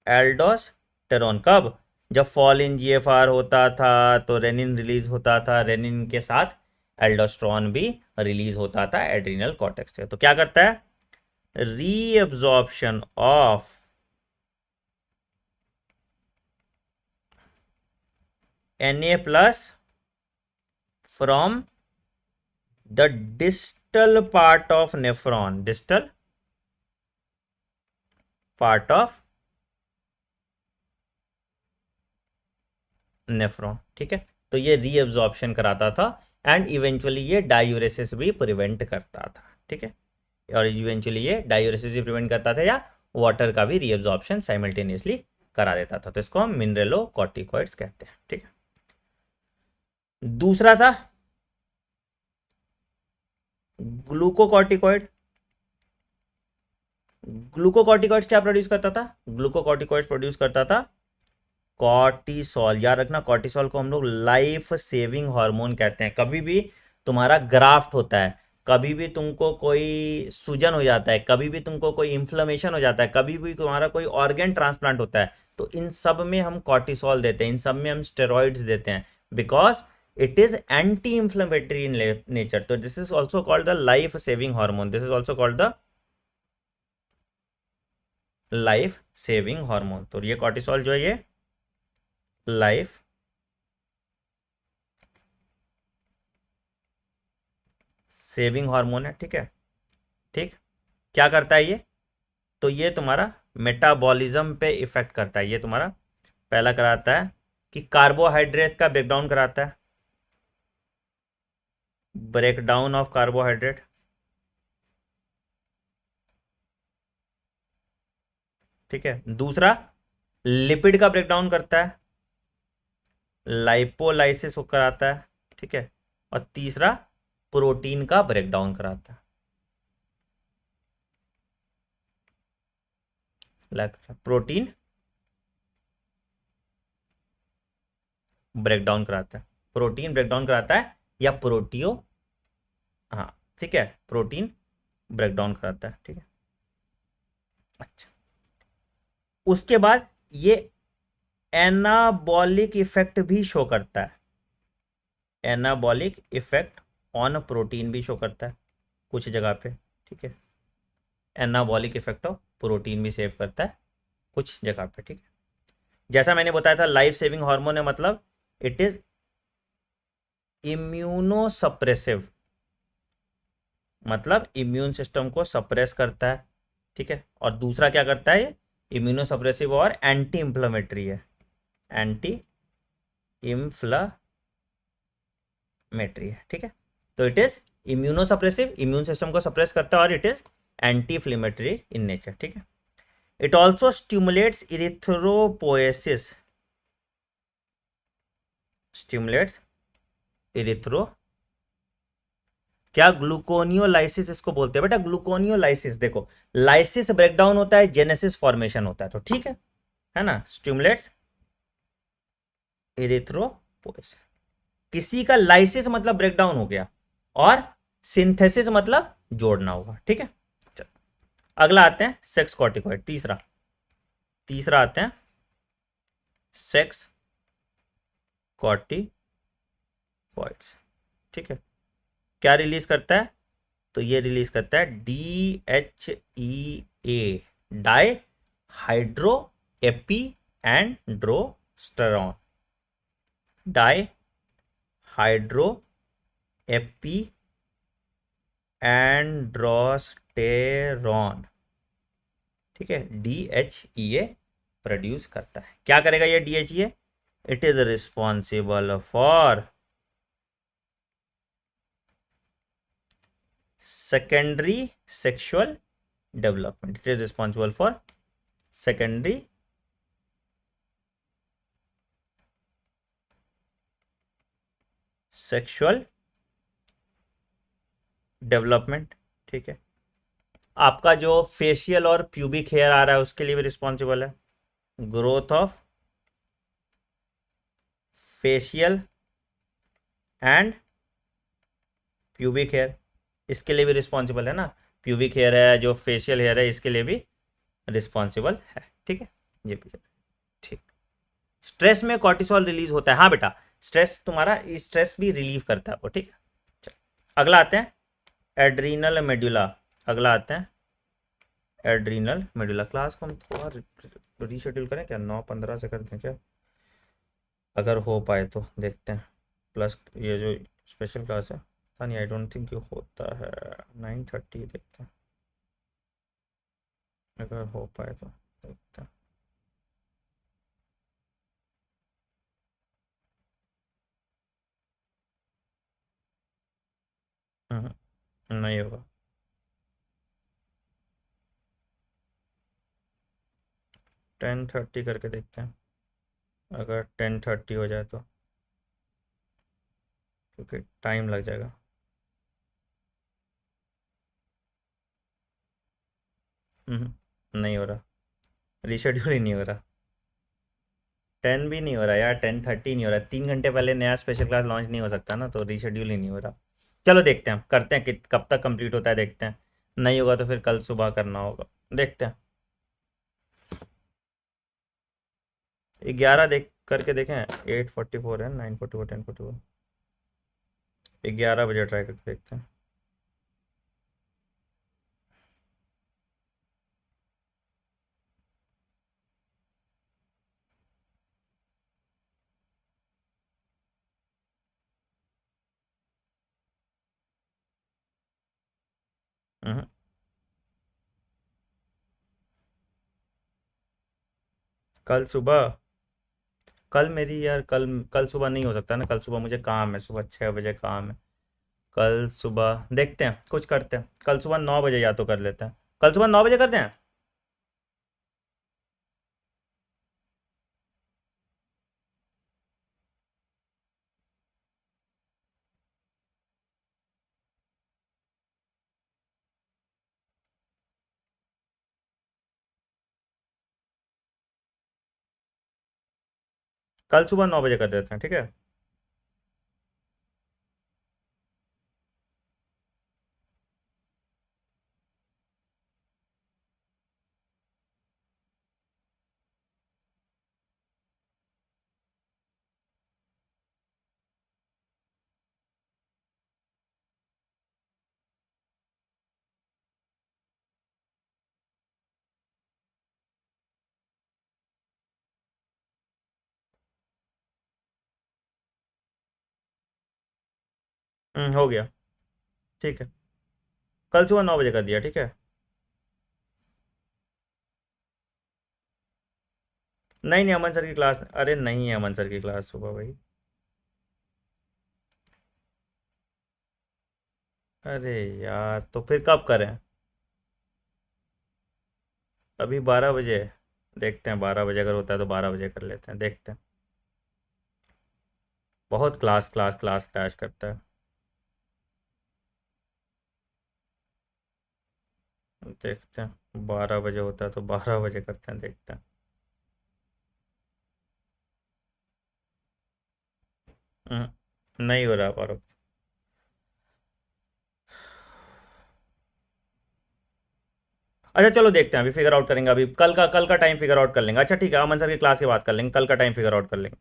एल्डोस्टेरॉन। कब? जब फॉल इन जीएफआर होता था तो रेनिन रिलीज होता था, रेनिन के साथ एल्डोस्टेरॉन भी रिलीज होता था एड्रिनल कॉर्टेक्स से। तो क्या करता है? Reabsorption of Na plus from the distal part of nephron, distal part of nephron, ठीक है। तो ये रीअब्जॉर्प्शन कराता था एंड इवेंचुअली ये डायूरेसिस भी प्रिवेंट करता था, ठीक है। और इवेंचुअली ये डायूरेसिस भी प्रिवेंट करता था या वाटर का भी रीअब्जॉर्प्शन साइमल्टेनियसली करा देता था। तो इसको हम मिनरलोकॉर्टिकॉइड्स कहते हैं, ठीक है। दूसरा था ग्लूकोकॉर्टिकॉइड। ग्लूकोकॉर्टिकॉइड्स क्या प्रोड्यूस करता था? ग्लूकोकॉर्टिकॉइड्स प्रोड्यूस करता था कॉर्टिसोल। याद रखना, कॉर्टिसोल को हम लोग लाइफ सेविंग हार्मोन कहते हैं। कभी भी तुम्हारा ग्राफ्ट होता है, कभी भी तुमको कोई सूजन हो जाता है, कभी भी तुमको कोई इन्फ्लेमेशन हो जाता है, कभी भी तुम्हारा कोई ऑर्गन ट्रांसप्लांट होता है, तो इन सब में हम कॉर्टिसोल देते हैं, इन सब में हम स्टेरॉइड्स देते हैं, because it is anti inflammatory in nature. So this is also called the life saving hormone, this is also called the life saving hormone. तो ये कॉर्टिसोल जो है ये लाइफ सेविंग हार्मोन है, ठीक है। ठीक, क्या करता है ये? तो ये तुम्हारा मेटाबॉलिज्म पे इफेक्ट करता है। ये तुम्हारा पहला कराता है कि कार्बोहाइड्रेट का ब्रेकडाउन कराता है, ब्रेकडाउन ऑफ कार्बोहाइड्रेट, ठीक है। दूसरा लिपिड का ब्रेकडाउन करता है, लाइपोलाइसिस को कराता है, ठीक है। और तीसरा प्रोटीन का ब्रेकडाउन कराता है, प्रोटीन ब्रेकडाउन कराता है, प्रोटीन ब्रेकडाउन कराता है या प्रोटियो, हाँ ठीक है, प्रोटीन ब्रेकडाउन कराता है, ठीक है। अच्छा, उसके बाद ये एनाबॉलिक इफेक्ट भी शो करता है, एनाबॉलिक इफेक्ट ऑन प्रोटीन भी शो करता है कुछ जगह पे, ठीक है। एनाबॉलिक इफेक्ट ऑफ प्रोटीन भी सेव करता है कुछ जगह पे, ठीक है। जैसा मैंने बताया था लाइफ सेविंग हार्मोन है, मतलब इट इज इम्यूनोसप्रेसिव, मतलब इम्यून सिस्टम को सप्रेस करता है, ठीक है। और दूसरा क्या करता है? इम्यूनोसप्रेसिव और एंटी इंफ्लेमेटरी है, एंटी इंफ्लेमेटरी है, ठीक है। तो it is immunosuppressive, immune system को सप्रेस करता है, और it is anti inflammatory in nature, ठीक है। It also stimulates erythropoiesis, stimulates erythro, क्या ग्लूकोनियोलाइसिस इसको बोलते हैं बेटा, ग्लूकोनियोलाइसिस। देखो, लाइसिस ब्रेकडाउन होता है, जेनेसिस फॉर्मेशन होता है, तो ठीक है ना। स्टिमुलेट्स इरिथ्रोपोएसिस, किसी का लाइसिस मतलब ब्रेकडाउन हो गया, और सिंथेसिस मतलब जोड़ना होगा, ठीक है। चलो अगला आते हैं सेक्स कॉर्टिकॉइड, तीसरा, तीसरा आते हैं सेक्स कॉर्टिकॉइड्स, ठीक है। क्या रिलीज करता है? तो ये रिलीज करता है DHEA, dehydroepiandrosterone, dehydroepiandrosterone, ठीक है। DHEA प्रोड्यूस करता है। क्या करेगा ये DHEA? It is responsible for secondary sexual development, it is responsible for secondary sexual development, ठीक है। आपका जो फेशियल और प्यूबिक हेयर आ रहा है उसके लिए भी रिस्पॉन्सिबल है। Growth of facial and pubic hair, इसके लिए भी रिस्पॉन्सिबल है ना। प्यूबिक हेयर है, जो फेशियल हेयर है, इसके लिए भी रिस्पॉन्सिबल है, ठीक है। ये भी ठीक। स्ट्रेस में कॉर्टिसोल रिलीज होता है, हाँ बेटा, स्ट्रेस तुम्हारा स्ट्रेस भी रिलीव करता है आपको, ठीक है। अगला आते हैं एड्रीनल मेडुला। अगला आते हैं एड्रीनल मेडुला। क्लास को हम थोड़ा रीशेड्यूल करें क्या, 9:15 से कर दें क्या, अगर हो पाए तो देखते हैं। प्लस ये जो स्पेशल क्लास है, नहीं आई डोंट थिंक होता है, 9:30 देखते हैं, अगर हो पाए तो देखते हैं। नहीं होगा। 10:30 करके देखते हैं, अगर 10:30 हो जाए तो, क्योंकि टाइम लग जाएगा। नहीं हो रहा, रीशेड्यूल ही नहीं हो रहा। 10 भी नहीं हो रहा यार, 10:30 नहीं हो रहा। 3 घंटे पहले नया स्पेशल क्लास लॉन्च नहीं हो सकता ना, तो रीशेड्यूल ही नहीं हो रहा। चलो देखते हैं, करते हैं कि कब तक कंप्लीट होता है, देखते हैं। नहीं होगा तो फिर कल सुबह करना होगा, देखते हैं। 11 देख करके देखें, 8:44 है, 9:44, 10:44, 11 बजे ट्राई करके देखते हैं। हम्म, कल सुबह, कल मेरी यार, कल कल सुबह नहीं हो सकता ना, कल सुबह मुझे काम है, सुबह 6 बजे काम है। कल सुबह देखते हैं, कुछ करते हैं, कल सुबह 9 बजे या तो कर लेते हैं, कल सुबह 9 बजे करते हैं। कल सुबह 9 बजे कर देते हैं, ठीक है। हो गया, ठीक है। कल सुबह 9 बजे कर दिया, ठीक है। नहीं नहीं, अमन सर की क्लास, अरे नहीं है अमन सर की क्लास सुबह भाई। अरे यार, तो फिर कब करें। अभी 12 बजे, देखते हैं 12 बजे अगर होता है तो 12 बजे कर लेते हैं, देखते हैं। बहुत क्लास क्लास क्लास क्रैश करता है। देखते हैं 12 बजे होता है तो 12 बजे करते हैं, देखते हैं। नहीं हो रहा पारो। अच्छा चलो देखते हैं, अभी फिगर आउट करेंगे, अभी कल का टाइम फिगर आउट कर लेंगे। अच्छा ठीक है, अमन सर की क्लास की बात कर लेंगे, कल का टाइम फिगर आउट कर लेंगे।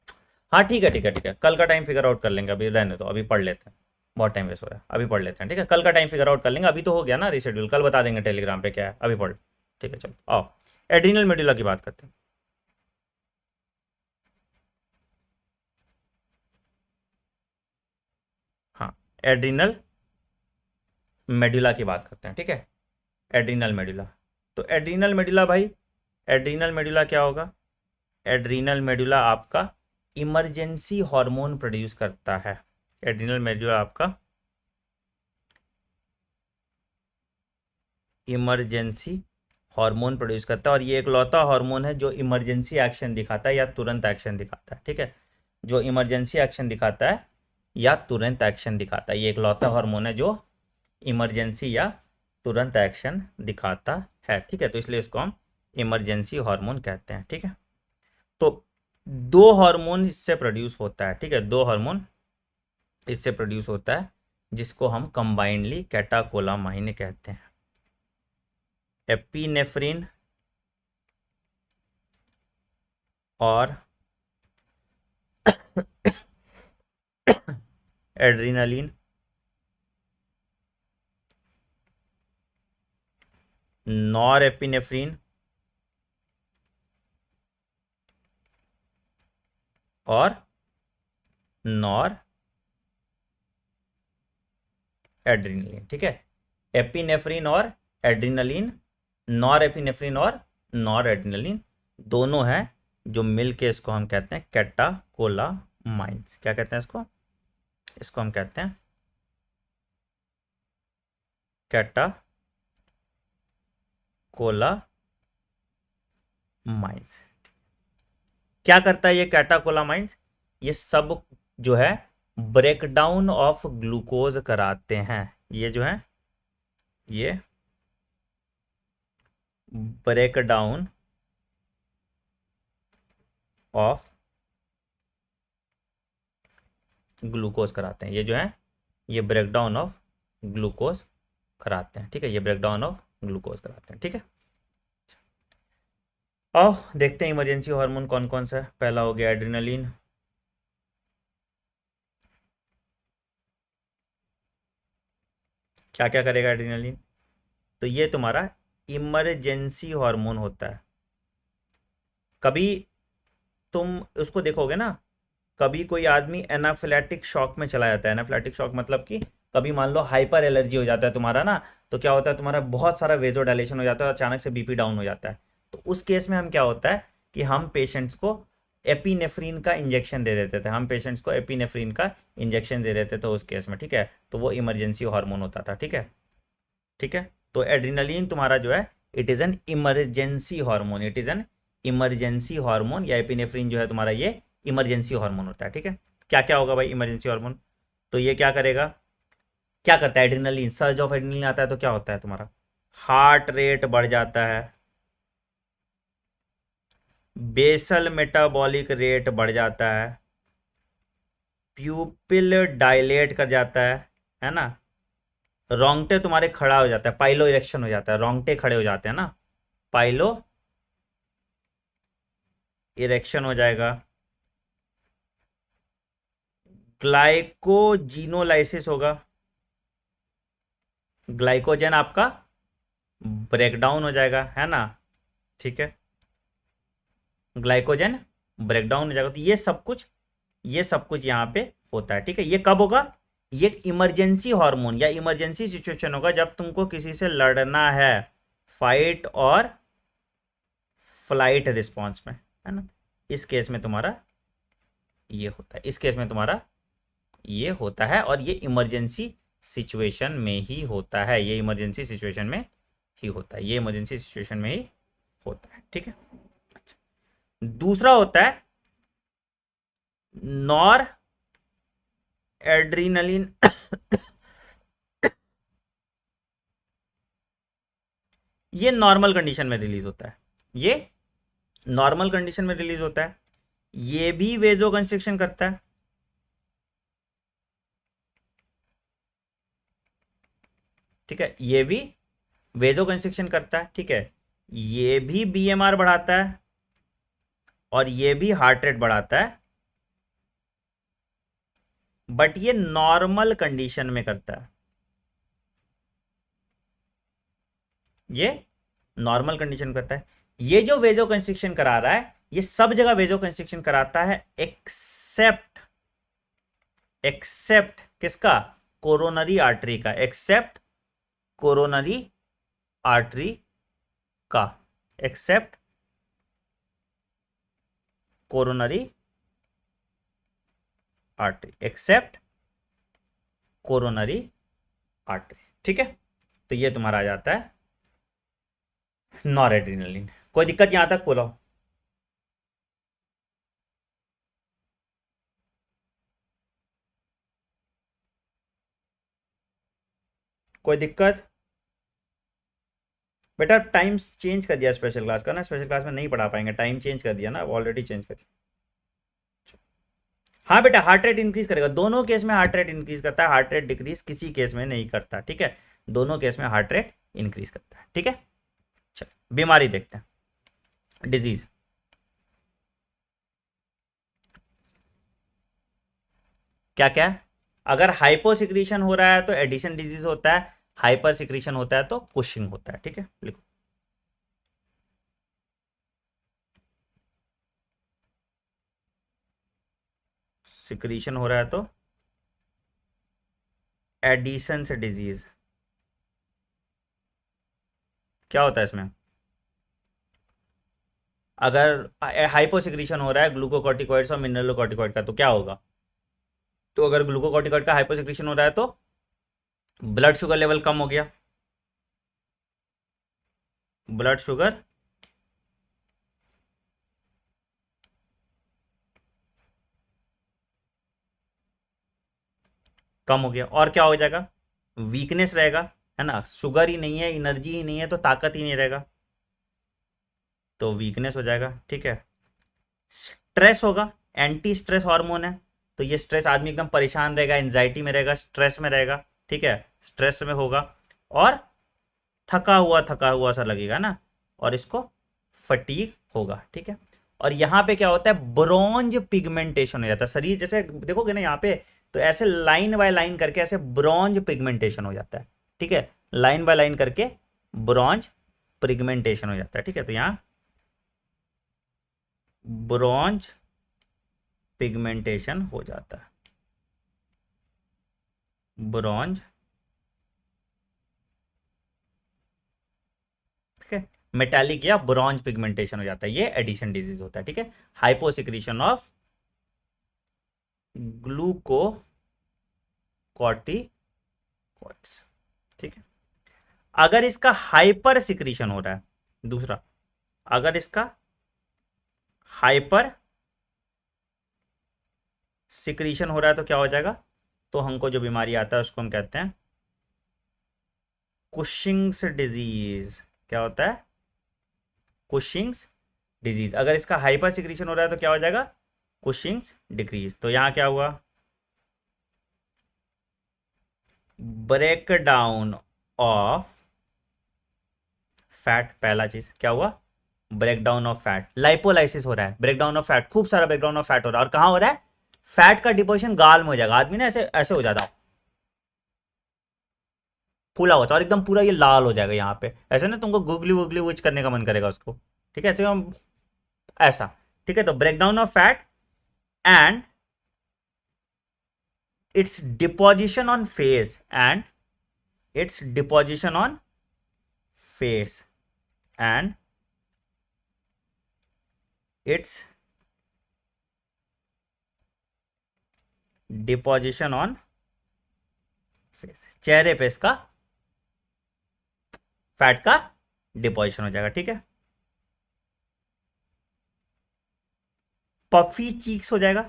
हाँ ठीक है, ठीक है, ठीक है, कल का टाइम फिगर आउट कर लेंगे, अभी रहने दो, अभी पढ़ लेते हैं। बहुत टाइम वेस्ट हो रहा है, अभी पढ़ लेते हैं, ठीक है। कल का टाइम फिगर आउट कर लेंगे, अभी तो हो गया ना रीशेड्यूल, कल बता देंगे टेलीग्राम पे क्या है, अभी पढ़। ठीक है चलो आओ, एड्रीनल मेडुला की बात करते हैं। हाँ, एड्रीनल मेडुला की बात करते हैं, ठीक है। एड्रीनल मेडुला, तो एड्रीनल मेडुला भाई, एड्रीनल मेडुला क्या होगा। एड्रीनल मेडुला आपका इमरजेंसी हार्मोन प्रोड्यूस करता है। एड्रीनल मेडुला आपका इमरजेंसी हार्मोन प्रोड्यूस करता है, और ये एक लौता हार्मोन है जो इमरजेंसी एक्शन दिखाता है या तुरंत एक्शन दिखाता है, ठीक है। जो इमरजेंसी एक्शन दिखाता है या तुरंत एक्शन दिखाता है, ये एक लौता हार्मोन है जो इमरजेंसी या तुरंत एक्शन दिखाता है, ठीक है। तो इसलिए इसको हम इमरजेंसी हार्मोन कहते हैं, ठीक है। तो दो हार्मोन इससे प्रोड्यूस होता है, ठीक है, दो हार्मोन इससे प्रोड्यूस होता है जिसको हम कंबाइंडली कैटाकोलामाइन कहते हैं। एपिनेफ्रिन और एड्रीनलिन, नॉर एपिनेफ्रिन और नॉर एड्रीनलिन, ठीक है। एपिनेफ्रिन और एड्रीनलिन, नॉर एपिनेफ्रिन और नॉर एड्रीनलिन दोनों हैं जो मिलके इसको हम कहते हैं कैटाकोलामाइन्स। क्या कहते हैं इसको? इसको हम कहते हैं कैटाकोलामाइन्स। क्या करता है ये कैटाकोलामाइन्स? ये सब जो है ब्रेकडाउन ऑफ ग्लूकोज कराते हैं। ये जो है ये ब्रेकडाउन ऑफ ग्लूकोज कराते हैं। ये जो है ये ब्रेकडाउन ऑफ ग्लूकोज कराते हैं, ठीक है। ये ब्रेकडाउन ऑफ ग्लूकोज कराते हैं, ठीक है। आओ देखते हैं इमरजेंसी हार्मोन कौन कौन सा है। पहला हो गया एड्रेनलिन। क्या क्या करेगा एड्रेनलिन? तो ये तुम्हारा इमरजेंसी हार्मोन होता है। कभी तुम उसको देखोगे ना, कभी कोई आदमी एनाफिलैटिक शॉक में चला जाता है। एनाफिलैटिक शॉक मतलब कि कभी मान लो हाइपर एलर्जी हो जाता है तुम्हारा ना, तो क्या होता है तुम्हारा बहुत सारा वेजो डायलेशन हो जाता है और अचानक से बीपी डाउन हो जाता है। तो उस केस में हम क्या होता है कि हम पेशेंट्स को एपिनेफ्रीन का इंजेक्शन दे देते थे। हम पेशेंट्स को एपिनेफ्रीन का इंजेक्शन दे देते थे उस केस में, ठीक है। तो वो इमरजेंसी हार्मोन होता था, ठीक है, ठीक है। तो एड्रीनलिन तुम्हारा जो है it is an emergency hormone, it is an emergency hormone, या एपिनेफ्रीन जो है तुम्हारा ये इमरजेंसी हार्मोन होता है, ठीक है। क्या क्या होगा भाई इमरजेंसी हार्मोन? तो ये क्या करेगा, क्या करता है एड्रीनलिन? सर्ज ऑफ एड्रीनलिन आता है तो क्या होता है तुम्हारा? हार्ट रेट बढ़ जाता है, बेसल मेटाबॉलिक रेट बढ़ जाता है, प्यूपिल डायलेट कर जाता है ना। रोंगटे तुम्हारे खड़ा हो जाता है, पाइलो इरेक्शन हो जाता है, रोंगटे खड़े हो जाते हैं ना, पाइलो इरेक्शन हो जाएगा। ग्लाइकोजिनोलाइसिस होगा, ग्लाइकोजन आपका ब्रेकडाउन हो जाएगा, है ना, ठीक है। ग्लाइकोजन ब्रेकडाउन हो जाएगा। तो ये सब कुछ यहाँ पे होता है, ठीक है। ये कब होगा? ये इमरजेंसी हार्मोन या इमरजेंसी सिचुएशन होगा जब तुमको किसी से लड़ना है, फाइट और फ्लाइट रिस्पॉन्स में, है ना। इस केस में तुम्हारा ये होता है, इस केस में तुम्हारा ये होता है, और ये इमरजेंसी सिचुएशन में ही होता है, ये इमरजेंसी सिचुएशन में ही होता है, ये इमरजेंसी सिचुएशन में ही होता है, ठीक है। दूसरा होता है नॉर एड्रीनलिन। ये नॉर्मल कंडीशन में रिलीज होता है, ये नॉर्मल कंडीशन में रिलीज होता है। ये भी वेजो कंस्ट्रिक्शन करता है, ठीक है, ये भी वेजो कंस्ट्रिक्शन करता है, ठीक है। ये भी बीएमआर बढ़ाता है और ये भी हार्ट रेट बढ़ाता है, बट ये नॉर्मल कंडीशन में करता है। ये नॉर्मल कंडीशन करता है। ये जो वेजो कंस्ट्रिक्शन करा रहा है ये सब जगह वेजो कंस्ट्रिक्शन कराता है, एक्सेप्ट एक्सेप्ट किसका? कोरोनरी आर्टरी का, एक्सेप्ट कोरोनरी आर्टरी का, except coronary artery, except coronary artery, ठीक है। तो ये तुम्हारा आ जाता है नॉरएड्रेनालिन। कोई दिक्कत यहां तक बोलो? कोई दिक्कत? बेटा टाइम चेंज कर दिया स्पेशल क्लास का ना, स्पेशल क्लास में नहीं पढ़ा पाएंगे, टाइम चेंज कर दिया ना, ऑलरेडी चेंज कर दिया। हाँ बेटा हार्ट रेट इंक्रीज करेगा, दोनों केस में हार्ट रेट इंक्रीज करता है, हार्ट रेट डिक्रीज किसी केस में नहीं करता, ठीक है, दोनों केस में हार्ट रेट इंक्रीज करता है, ठीक है। चल बीमारी देखते हैं, डिजीज। क्या क्या? अगर हाइपोसिक्रीशन हो रहा है तो एडिशन डिजीज होता है, हाइपर सिक्रीशन होता है तो कुशिंग होता है, ठीक है, लिखो। सिक्रीशन हो रहा है तो एडिशन डिजीज। क्या होता है इसमें? अगर हाइपोसिक्रीशन हो रहा है ग्लूकोकॉर्टिकॉइड्स और मिनरलोकॉर्टिकॉइड का तो क्या होगा? तो अगर ग्लूकोकॉर्टिकॉइड का हाइपोसिक्रीशन हो रहा है तो ब्लड शुगर लेवल कम हो गया, ब्लड शुगर कम हो गया, और क्या हो जाएगा? वीकनेस रहेगा, है ना, शुगर ही नहीं है, एनर्जी ही नहीं है तो ताकत ही नहीं रहेगा, तो वीकनेस हो जाएगा, ठीक है। स्ट्रेस होगा, एंटी स्ट्रेस हार्मोन है, तो ये स्ट्रेस आदमी एकदम परेशान रहेगा, एंजाइटी में रहेगा, स्ट्रेस में रहेगा, ठीक है, स्ट्रेस में होगा, और थका हुआ सा लगेगा ना, और इसको फटीग होगा, ठीक है। और यहाँ पे क्या होता है? ब्रॉन्ज पिगमेंटेशन हो जाता है, शरीर जैसे देखोगे ना यहाँ पे, तो ऐसे लाइन बाय लाइन करके ऐसे ब्रॉन्ज पिगमेंटेशन हो जाता है, ठीक है, लाइन बाय लाइन करके ब्रॉन्ज पिगमेंटेशन हो जाता है, ठीक है। तो यहाँ ब्रॉन्ज पिगमेंटेशन हो जाता है, ब्रॉन्ज, ठीक है, मेटालिक या ब्रॉन्ज पिगमेंटेशन हो जाता है, ये एडिशन डिजीज होता है, ठीक है। हाइपोसिक्रीशन ऑफ ग्लूकोकॉर्टिकॉइड्स, ठीक है। अगर इसका हाइपर सिक्रीशन हो रहा है, दूसरा, अगर इसका हाइपर सिक्रीशन हो रहा है तो क्या हो जाएगा? तो हमको जो बीमारी आता है उसको हम कहते हैं कुशिंग्स डिजीज। क्या होता है? Cushing's disease. अगर इसका हाइपर सिक्रीशन हो रहा है तो क्या हो जाएगा? Cushing's decrease. तो यहां क्या हुआ? Break down of fat. पहला चीज क्या हुआ? Break down of fat, lipolysis हो रहा है, ब्रेक डाउन ऑफ फैट, खूब सारा ब्रेक डाउन ऑफ फैट हो रहा है, और कहां हो रहा है? फैट का डिपोजिशन गाल में हो जाएगा, आदमी ना ऐसे ऐसे हो जाता, फूला होता है, और एकदम पूरा ये लाल हो जाएगा यहाँ पे, ऐसे ना तुमको गुगली वुगली विच करने का मन करेगा उसको, ठीक है, तो हम ऐसा, ठीक है। तो break down of fat and its deposition on face, and its deposition on face, and its deposition on face, चेहरे पे इसका फैट का डिपोजिशन हो जाएगा, ठीक है। पफी चीक्स हो जाएगा,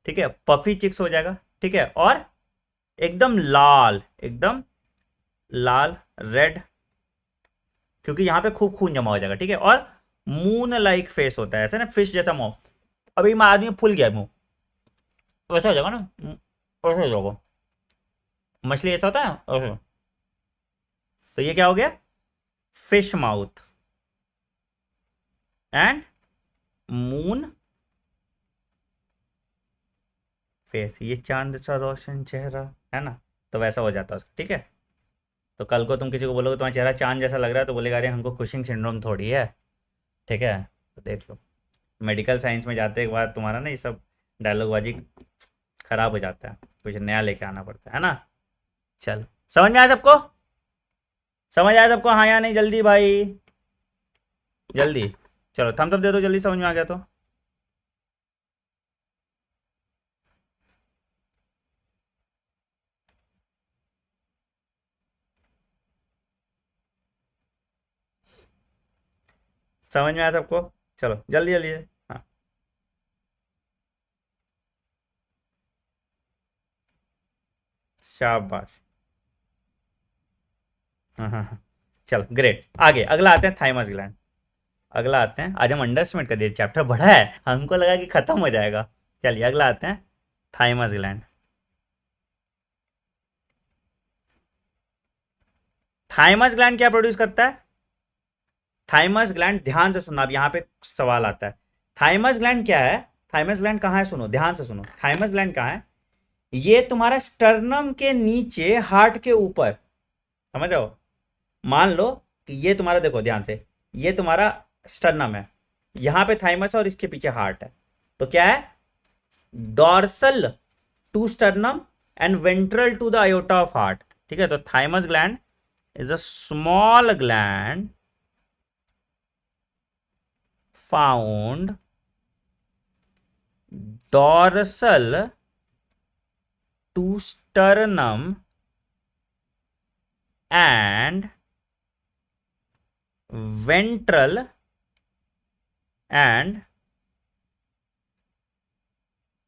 ठीक है, पफी चिक्स हो जाएगा, ठीक है, और एकदम लाल, एकदम लाल रेड, क्योंकि यहां पे खूब खून जमा हो जाएगा, ठीक है। और मून लाइक फेस होता है, ऐसे ना फिश जैसा मुंह, अभी मैं आदमी फूल गया मुंह, वैसा हो जाएगा ना, वैसा हो जाएगा, मछली ऐसा होता है ऐसे। तो ये क्या हो गया? Fish mouth and moon face, ये चांद सा रोशन चेहरा, है ना, तो वैसा हो जाता है उसका, ठीक है। तो कल को तुम किसी को बोलोगे तुम्हारा चेहरा चांद जैसा लग रहा है, तो बोलेगा अरे हमको कुशिंग सिंड्रोम थोड़ी है, ठीक है। तो देख लो, मेडिकल साइंस में जाते के बाद तुम्हारा ना ये सब डायलॉगबाजी खराब हो जाता है, कुछ नया लेके आना पड़ता है ना। चलो समझ में आया सबको? समझ आया सबको? हाँ या नहीं? जल्दी भाई, जल्दी। चलो थम्स अप दे दो जल्दी, समझ में आ गया तो। समझ में आया सबको? चलो जल्दी जल्दी से। हाँ, शाबाश। हाँ हाँ हाँ, चलो ग्रेट। आगे अगला आते हैं थाइमस ग्लैंड। अगला आते हैं, आज हम अंडरस्टिमेट कर दिए, चैप्टर बड़ा है, हमको लगा कि खत्म हो जाएगा। चलिए अगला आते हैं थाइमस ग्लैंड। थाइमस ग्लैंड क्या प्रोड्यूस करता है? थाइमस ग्लैंड, ध्यान से सुनना, अब यहाँ पे सवाल आता है। थाइमस ग्लैंड क्या है? थाइमस ग्लैंड कहाँ है? सुनो ध्यान से सुनो, थाइमस ग्लैंड कहाँ है? ये तुम्हारा स्टर्नम के नीचे हार्ट के ऊपर, समझ रहे हो? मान लो कि ये तुम्हारा, देखो ध्यान से, ये तुम्हारा स्टर्नम है, यहां पे थाइमस है और इसके पीछे हार्ट है। तो क्या है? Dorsal to sternum and ventral to the aorta of heart. ठीक है, तो thymus gland is a small gland found dorsal to sternum and ventral and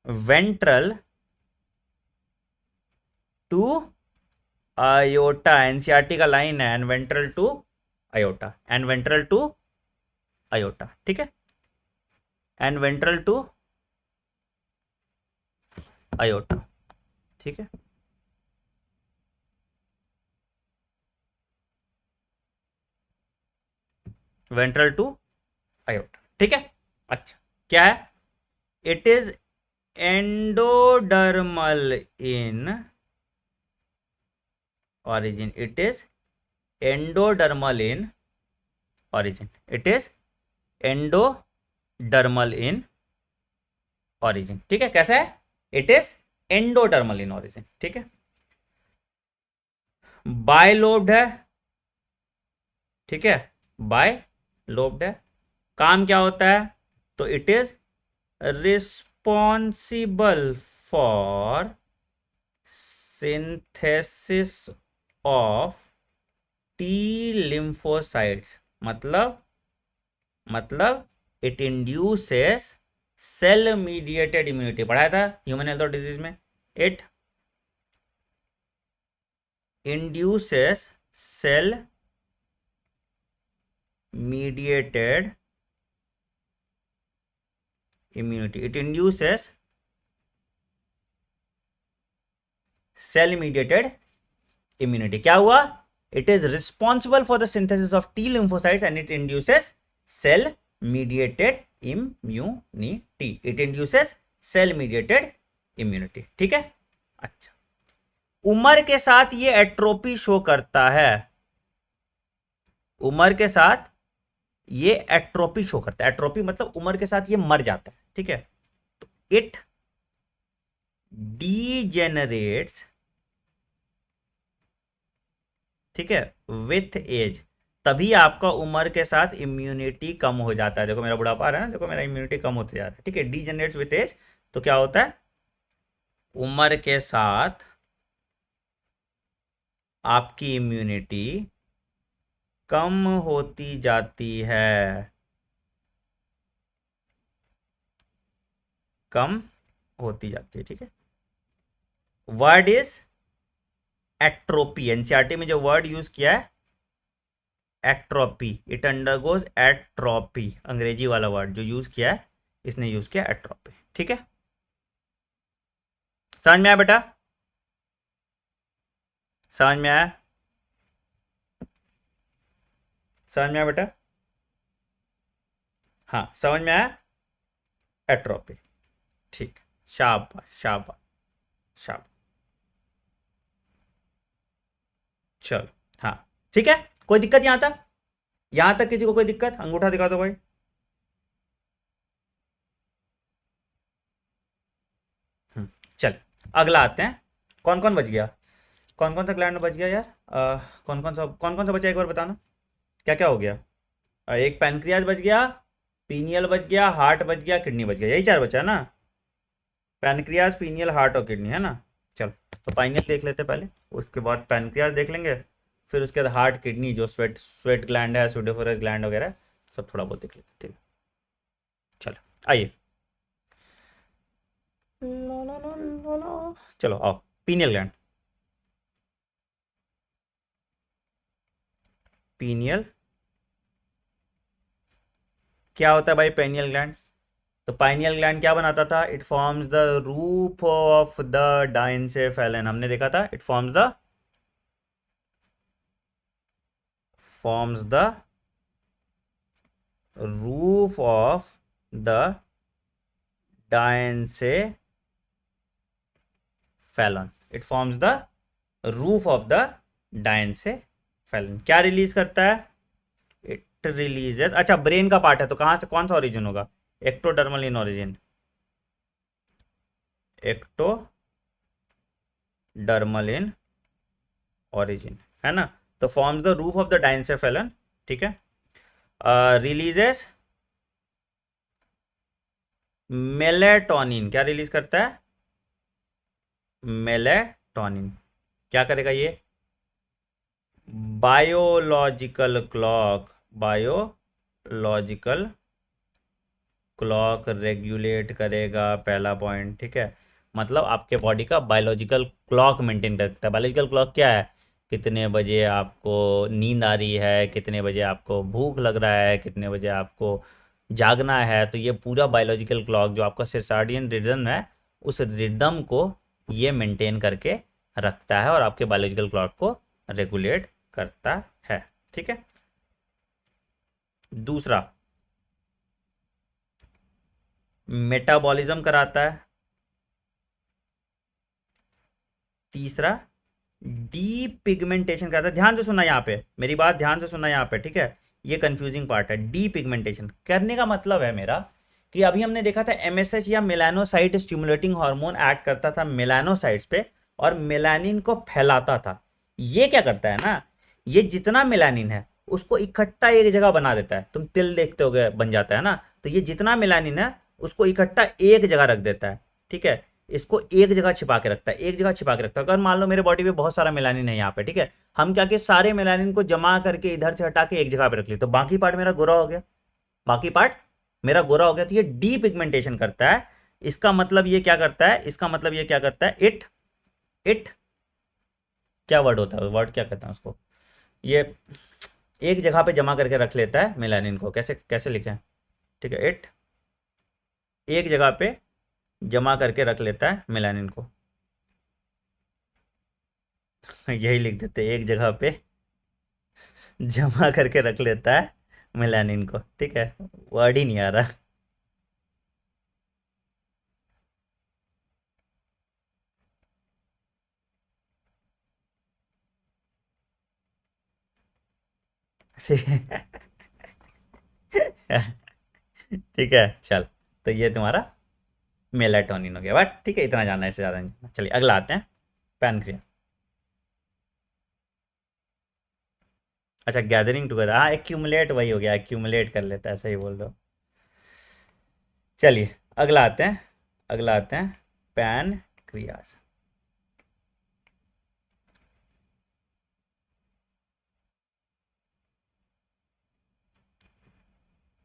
ventral to aorta। NCERT का लाइन है, and ventral to aorta, and ventral to aorta। ठीक है, and ventral to aorta। ठीक है, ventral to aorta। ठीक है, अच्छा क्या है? It is endodermal in origin। it is endodermal in origin। it is endodermal in origin। ठीक है, कैसा है? it is endodermal in origin। ठीक है, बायलोब्ड है। ठीक है, बायलोब्ड है। काम क्या होता है? तो it is responsible for synthesis of T lymphocytes. मतलब it induces cell mediated immunity. पढ़ाया था ह्यूमन हेल्थ और डिजीज में। It induces cell mediated immunity. It induces cell mediated immunity. क्या हुआ? It is responsible for the synthesis of T lymphocytes and it induces cell mediated immunity. It induces cell mediated immunity. ठीक है, अच्छा। उम्र के साथ ये एट्रोपी शो करता है। उम्र के साथ ये एट्रोपी शो करता है। एट्रोपी मतलब उम्र के साथ ये मर जाता है। ठीक है, तो इट डीजेनरेट्स, ठीक है, विथ एज। तभी आपका उम्र के साथ इम्यूनिटी कम हो जाता है। देखो मेरा बुढ़ापा आ रहा है ना, देखो मेरा इम्यूनिटी कम होते जा रहा है। ठीक है, डीजेनरेट्स विथ एज। तो क्या होता है? उम्र के साथ आपकी इम्यूनिटी कम होती जाती है, कम होती जाती है। ठीक है, वर्ड इज एट्रोपी। एनसीईआरटी में जो वर्ड यूज किया है एट्रोपी, इट अंडरगोज एट्रोपी, अंग्रेजी वाला वर्ड जो यूज किया है, इसने यूज किया एट्रोपी। ठीक है, समझ में आया बेटा? समझ में आया? समझ में आया बेटा? हाँ, समझ में आया? एट्रोपी। ठीक, शाबाश शाबाश शाबाश। चलो, हाँ ठीक है। कोई दिक्कत यहां तक? यहां तक किसी को कोई दिक्कत? अंगूठा दिखा दो भाई। चल अगला आते हैं। कौन कौन बच गया? कौन कौन सा ग्लैंड बच गया यार? कौन कौन सा बचा, एक बार बताना। क्या क्या हो गया? एक पैनक्रियाज बच गया, पीनियल बच गया, हार्ट बच गया, किडनी बच गया। यही चार बचा है ना? पैनक्रियाज, पीनियल, हार्ट और किडनी, है ना? चल, तो पाइनियल देख लेते पहले, उसके बाद पैनक्रियाज देख लेंगे, फिर उसके बाद हार्ट, किडनी, जो स्वेट स्वेट ग्लैंड है, सुडोफोरस ग्लैंड वगैरह, सब थोड़ा बहुत देख लेते। ठीक है, चलो आइए। चलो आओ, पीनियल ग्लैंड। पीनियल, क्या होता है भाई पेनियल ग्लैंड? तो पाइनियल ग्लैंड क्या बनाता था? It forms the roof of the diencephalon. हमने देखा था it forms the roof of the diencephalon. It forms the roof of the diencephalon. क्या रिलीज करता है? इट रिलीजेस, अच्छा ब्रेन का पार्ट है तो कहां से कौन सा ओरिजिन होगा? Ectodermal in origin, ectodermal in origin, है ना? तो forms the roof of the diencephalon, ठीक है। रिलीजेस मेलेटोनिन, क्या रिलीज करता है? मेलेटोनिन। क्या करेगा ये? Biological clock, biological clock regulate करेगा, पहला पॉइंट, ठीक है। मतलब आपके बॉडी का बायोलॉजिकल क्लॉक मेंटेन करता है। बायोलॉजिकल क्लॉक क्या है? कितने बजे आपको नींद आ रही है, कितने बजे आपको भूख लग रहा है, कितने बजे आपको जागना है। तो ये पूरा बायोलॉजिकल क्लॉक जो आपका सर्काडियन रिदम है, उस रिदम को ये मेंटेन करके रखता है और आपके बायोलॉजिकल क्लॉक को रेगुलेट करता है, ठीक है। दूसरा, मेटाबॉलिज्म कराता है। तीसरा, डीप पिगमेंटेशन कराता है। ध्यान से सुनना यहाँ पे, मेरी बात ध्यान से सुनना यहाँ पे, ठीक है। ये कंफ्यूजिंग पार्ट है। डी पिगमेंटेशन करने का मतलब है मेरा कि अभी हमने देखा था एमएसएच या मेलानोसाइट स्टिमुलेटिंग हार्मोन एक्ट करता था मेलानोसाइट्स पे और मेलानिन को फैलाता था। ये क्या करता है ना, ये जितना मेलानिन है उसको इकट्ठा एक जगह बना देता है। तुम तिल देखते हो बन जाता है ना, तो ये जितना मेलानिन है उसको इकट्ठा एक जगह रख देता है, ठीक है। इसको एक जगह छिपा के रखता है, एक जगह छिपा के रखता है। अगर मान लो मेरे बॉडी पे बहुत सारा मेलानिन है यहाँ पे, ठीक है, हम क्या कि सारे मेलानिन को जमा करके इधर से हटा के एक जगह पे रख लिया, तो बाकी पार्ट मेरा गोरा हो गया, बाकी पार्ट मेरा गोरा हो गया। तो ये डी पिगमेंटेशन करता है। इसका मतलब ये क्या करता है? इसका मतलब ये क्या करता है? इट इट क्या वर्ड होता है, वर्ड क्या कहते हैं उसको? ये एक जगह पे जमा करके रख लेता है मेलानिन को। कैसे कैसे लिखें? ठीक है, इट एक जगह पे जमा करके रख लेता है मेलानिन को। यही लिख देते, एक जगह पे जमा करके रख लेता है मेलानिन को, ठीक है। वर्ड ही नहीं आ रहा। ठीक है। ठीक है, चल। तो ये तुम्हारा मेलाटोनिन हो गया, बट ठीक है, इतना जानना है, इससे ज़्यादा नहीं जानना। चलिए अगला आते हैं, पैनक्रिया। अच्छा, गैदरिंग टुगेदर, हाँ एक्यूमुलेट वही हो गया, एक्यूमुलेट कर लेता है, सही बोल रहे हो। चलिए अगला आते हैं, अगला आते हैं पैनक्रियाज।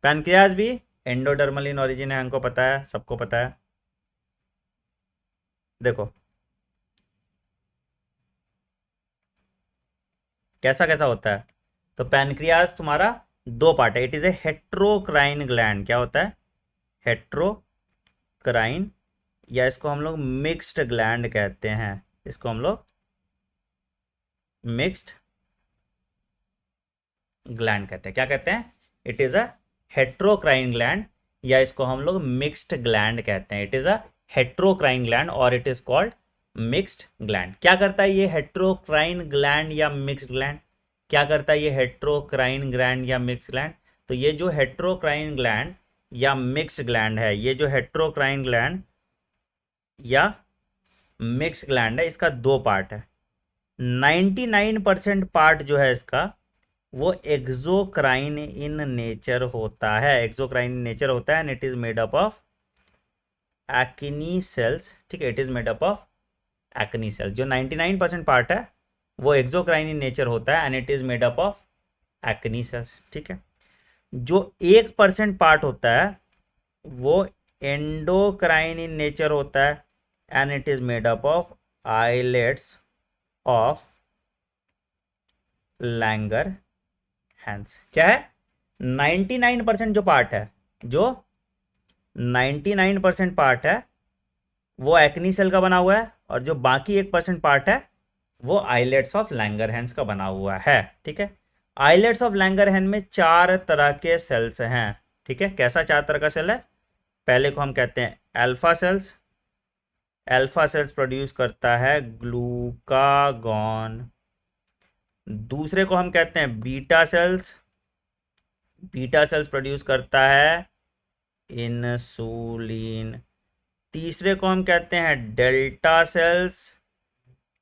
पैनक्रियाज भी एंडोडर्मल इन ओरिजिन है, हमको पता है, सबको पता है। देखो कैसा कैसा होता है। तो पैनक्रियाज तुम्हारा दो पार्ट है। It is a heterocrine gland. क्या होता है? हेट्रोक्राइन, या इसको हम लोग मिक्स्ड ग्लैंड कहते हैं। इसको हम लोग मिक्स्ड ग्लैंड कहते हैं। क्या कहते हैं? It is a heterocrine gland, या इसको हम लोग मिक्स्ड ग्लैंड कहते हैं। It is a heterocrine gland और it is called mixed gland. क्या करता है ये हेट्रोक्राइन ग्लैंड या मिक्स्ड ग्लैंड? क्या करता है ये हेट्रोक्राइन ग्लैंड या मिक्स्ड ग्लैंड? तो ये जो हेट्रोक्राइन ग्लैंड या मिक्स्ड ग्लैंड है, ये जो हेट्रोक्राइन ग्लैंड या मिक्स ग्लैंड है, इसका दो पार्ट है। 99% पार्ट जो है इसका, वो एक्सोक्राइन इन नेचर होता है। एक्सोक्राइन इन नेचर होता है and it is made up of acini cells, ठीक है। It is made up of acini cells. जो 99% पार्ट है वो एक्सोक्राइन इन नेचर होता है and it is made up of acini cells, ठीक है। जो 1% पार्ट होता है वो एंडोक्राइन इन नेचर होता है and it is made up of islets of Langerhans क्या है, 99% जो पार्ट है, जो 99% पार्ट है वो एक्नी सेल का बना हुआ है, और जो बाकी 1% पार्ट है वो आइलेट्स ऑफ लैंगरहैंस का बना हुआ है। ठीक है, आइलेट्स ऑफ लैंगरहैंस में 4 तरह के सेल्स हैं। ठीक है, कैसा 4 तरह का सेल है? पहले को हम कहते हैं alpha cells. Alpha cells produce करता है ग्लूकागॉन। दूसरे को हम कहते हैं beta cells. Beta cells produce करता है इंसुलिन। तीसरे को हम कहते हैं delta sales.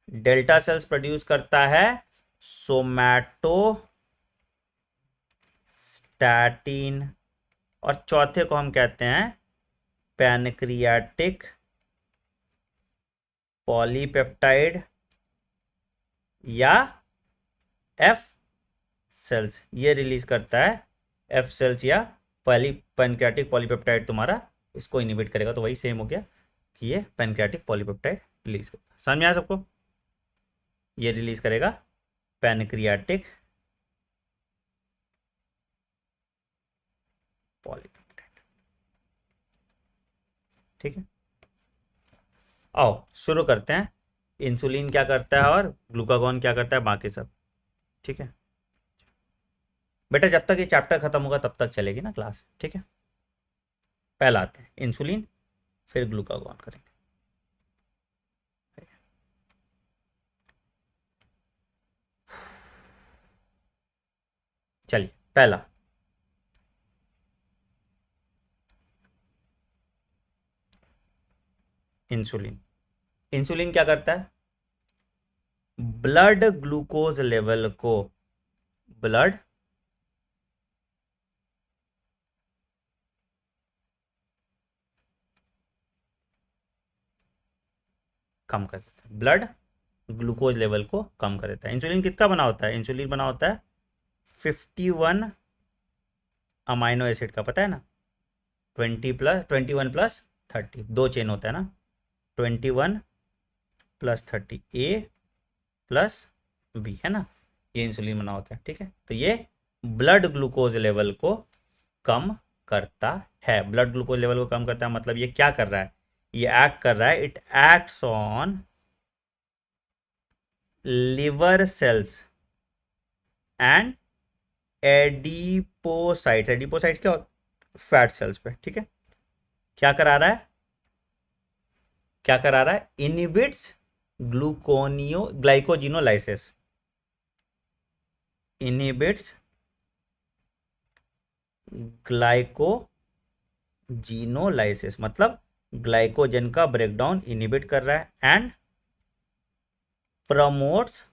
Delta sales produce करता है सोमैटोस्टैटिन। और चौथे को हम कहते हैं पैनक्रियाटिक पॉलीपेप्टाइड या एफ सेल्स, ये रिलीज करता है एफ सेल्स या पैनक्रियाटिक पॉलीपेप्टाइड तुम्हारा इसको इनिबिट करेगा। तो वही सेम हो गया कि ये पैनक्रियाटिक पॉलीपेप्टाइड रिलीज करेगा। समझ में आया सबको? ये रिलीज करेगा पैनक्रियाटिक पॉलीपेप्टाइड। ठीक है, आओ शुरू करते हैं। इंसुलिन क्या करता है और ग्लूकागॉन क्या करता है, बाकी सब। ठीक है बेटा, जब तक ये चैप्टर खत्म होगा तब तक चलेगी ना क्लास। ठीक है, पहला आते हैं इंसुलिन, फिर ग्लूकागॉन करेंगे। चलिए, पहला इंसुलिन। इंसुलिन क्या करता है? ब्लड ग्लूकोज लेवल को, ब्लड कम कर देता है, ब्लड ग्लूकोज लेवल को कम कर देता है। इंसुलिन कितना बना होता है? इंसुलिन बना होता है 51 अमाइनो एसिड का, पता है ना? 21 प्लस 30, 2 चेन होता है ना, 21 प्लस 30, ए प्लस बी, है ना? ये इंसुलिन बना होता है। ठीक है, तो ये ब्लड ग्लूकोज लेवल को कम करता है। ब्लड ग्लूकोज लेवल को कम करता है मतलब ये क्या कर रहा है? ये एक्ट कर रहा है, it acts on liver cells and adipocytes. Adipocytes क्या होता है? फैट सेल्स पे। ठीक है, क्या करा रहा है? क्या करा रहा है? Inhibits glycogenolysis. इनहिबिट्स ग्लाइकोजिनोलाइसिस मतलब ग्लाइकोजन का ब्रेकडाउन इनहिबिट कर रहा है, एंड प्रमोट्स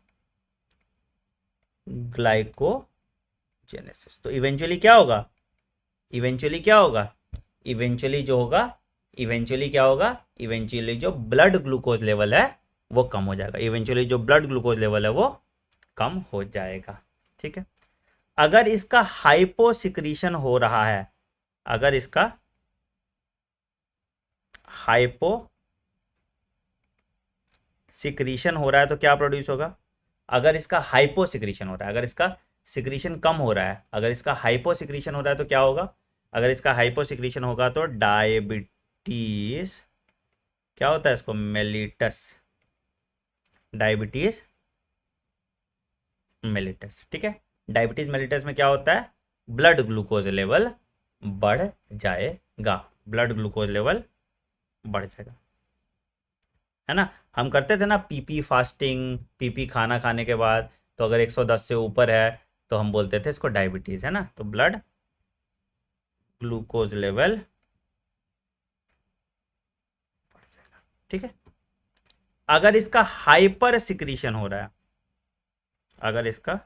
ग्लाइकोजेनेसिस। तो इवेंचुअली क्या होगा? इवेंचुअली क्या होगा? इवेंचुअली जो होगा, इवेंचुअली क्या होगा? इवेंचुअली जो ब्लड ग्लूकोज लेवल है वो कम हो जाएगा। इवेंचुअली जो ब्लड ग्लूकोज लेवल है वो कम हो जाएगा। ठीक है, अगर इसका हाइपोसिक्रीशन हो रहा है, अगर इसका हाइपोसिक्रीशन हो रहा है तो क्या प्रोड्यूस होगा? अगर इसका हाइपोसिक्रीशन हो रहा है, अगर इसका सिक्रीशन कम हो रहा है, अगर इसका हाइपोसिक्रीशन हो रहा है तो क्या होगा? अगर इसका हाइपोसिक्रीशन होगा तो डायबिटीज, क्या होता है इसको? Mellitus, diabetes mellitus. ठीक है, डायबिटीज मेलिटस में क्या होता है? ब्लड ग्लूकोज लेवल बढ़ जाएगा, ब्लड ग्लूकोज लेवल बढ़ जाएगा, है ना? हम करते थे ना पीपी फास्टिंग, पीपी खाना खाने के बाद, तो अगर 110 से ऊपर है तो हम बोलते थे इसको डायबिटीज, है ना? तो ब्लड ग्लूकोज लेवल बढ़ जाएगा। ठीक है, अगर इसका हाइपर सिक्रीशन हो रहा है, अगर इसका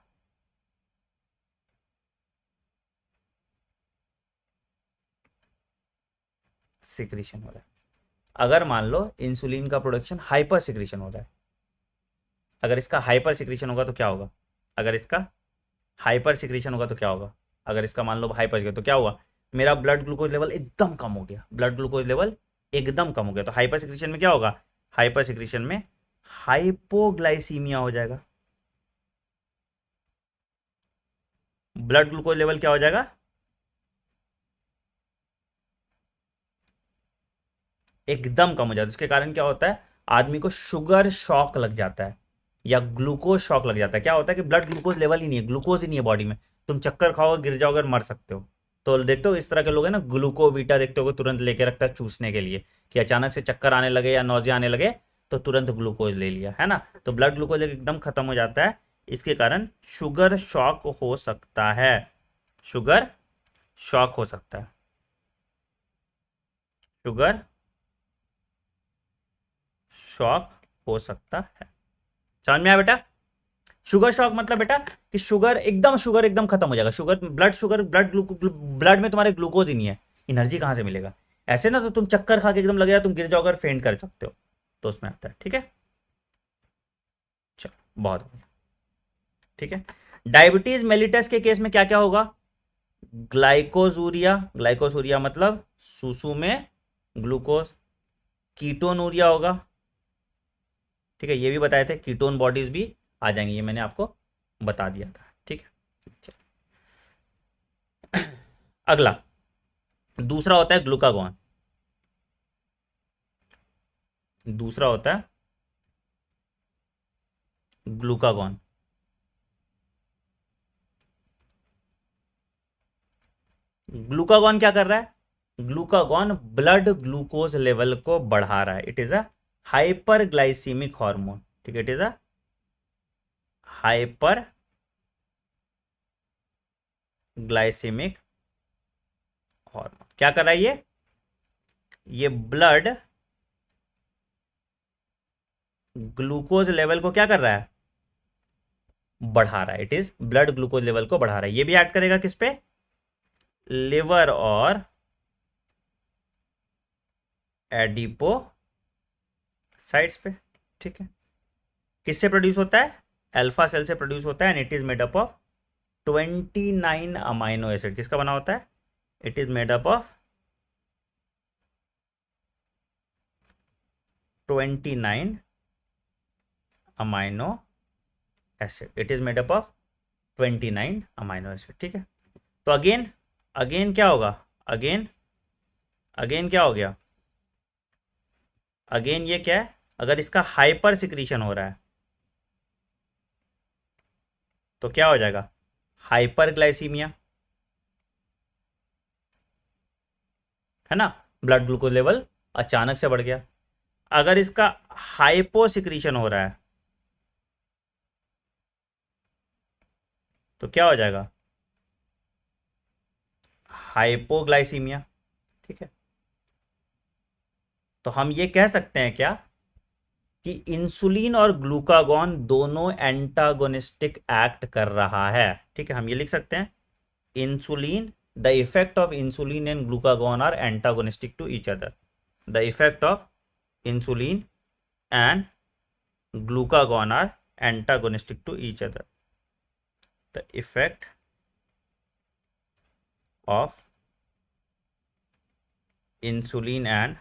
सिक्रीशन हो रहा है, अगर मान लो इंसुलिन का प्रोडक्शन हाइपर सिक्रीशन हो रहा है, अगर इसका हाइपर सिक्रीशन होगा तो क्या होगा? अगर इसका हाइपर सिक्रीशन होगा तो क्या होगा? अगर इसका मान लो हाइपर सिक्रीशन तो क्या हुआ? मेरा ब्लड ग्लूकोज लेवल एकदम कम हो गया, ब्लड ग्लूकोज लेवल एकदम कम हो गया। तो हाइपर सिक्रीशन में क्या होगा? हाइपर सिक्रीशन में हाइपोग्लाइसीमिया हो जाएगा। ब्लड ग्लूकोज लेवल क्या हो जाएगा, एकदम कम हो जाता है। उसके कारण क्या होता है, आदमी को शुगर शॉक लग जाता है या ग्लूकोज शॉक लग जाता है। क्या होता है कि ब्लड ग्लूकोज लेवल ही नहीं है, ग्लूकोज ही नहीं है बॉडी में, तुम चक्कर खाओगे, गिर जाओगे और मर सकते हो। तो देखते हो इस तरह के लोग हैं ना, ग्लूकोवीटा देखते हो तुरंत लेके रखता है चूसने के लिए, कि अचानक से चक्कर आने लगे या नौजिया आने लगे तो तुरंत ग्लूकोज ले लिया, है ना। तो ब्लड ग्लूकोज एकदम खत्म हो जाता है, इसके कारण शुगर शॉक हो सकता है, शुगर शॉक हो सकता है, शुगर शॉक हो सकता है। समझ में आया बेटा। शुगर शॉक मतलब बेटा कि शुगर एकदम खत्म हो जाएगा, शुगर ब्लड में तुम्हारे ग्लूकोज ही नहीं है, एनर्जी कहां से मिलेगा। ऐसे ना तो तुम चक्कर खा के एकदम लगेगा, तुम गिर जाओगे और फेंट कर सकते हो, तो उसमें आता है। ठीक है, चलो बहुत बढ़िया। ठीक है, डायबिटीज मेलिटस के केस में क्या क्या होगा, ग्लाइकोसूरिया मतलब सुसु में ग्लूकोज, कीटोनूरिया होगा। ठीक है, ये भी बताए थे, कीटोन बॉडीज भी आ जाएंगी, ये मैंने आपको बता दिया था। ठीक है, अगला दूसरा होता है ग्लूकागॉन, दूसरा होता है ग्लूकागॉन। ग्लूकागॉन क्या कर रहा है, ग्लूकागॉन ब्लड ग्लूकोज लेवल को बढ़ा रहा है, it is a hyper glycaemic hormone. ठीक है, it is a hyper glycaemic hormone. क्या कर रहा है ये ब्लड ग्लूकोज लेवल को क्या कर रहा है, बढ़ा रहा है, it is blood glucose level को बढ़ा रहा है। ये भी ऐड करेगा किस पे, लिवर और एडिपो साइड्स पे। ठीक है, किससे प्रोड्यूस होता है, अल्फा सेल से प्रोड्यूस होता है, and it is made up of 29 amino acid. किसका बना होता है, it is made up of 29 amino acid, it is made up of 29 amino acid. ठीक है, तो अगेन अगेन क्या होगा, अगेन अगेन क्या हो गया, अगेन ये क्या है, अगर इसका हाइपर सिक्रीशन हो रहा है तो क्या हो जाएगा, हाइपर ग्लाइसीमिया, है ना, ब्लड ग्लूकोज लेवल अचानक से बढ़ गया। अगर इसका हाइपो सिक्रीशन हो रहा है तो क्या हो जाएगा, हाइपोग्लाइसीमिया। ठीक है, तो हम ये कह सकते हैं क्या कि इंसुलिन और ग्लूकागॉन दोनों एंटागोनिस्टिक एक्ट कर रहा है। ठीक है, हम ये लिख सकते हैं, insulin, the effect of insulin and glucagon are antagonistic to each other, the effect of insulin and glucagon are antagonistic to each other, the effect of insulin and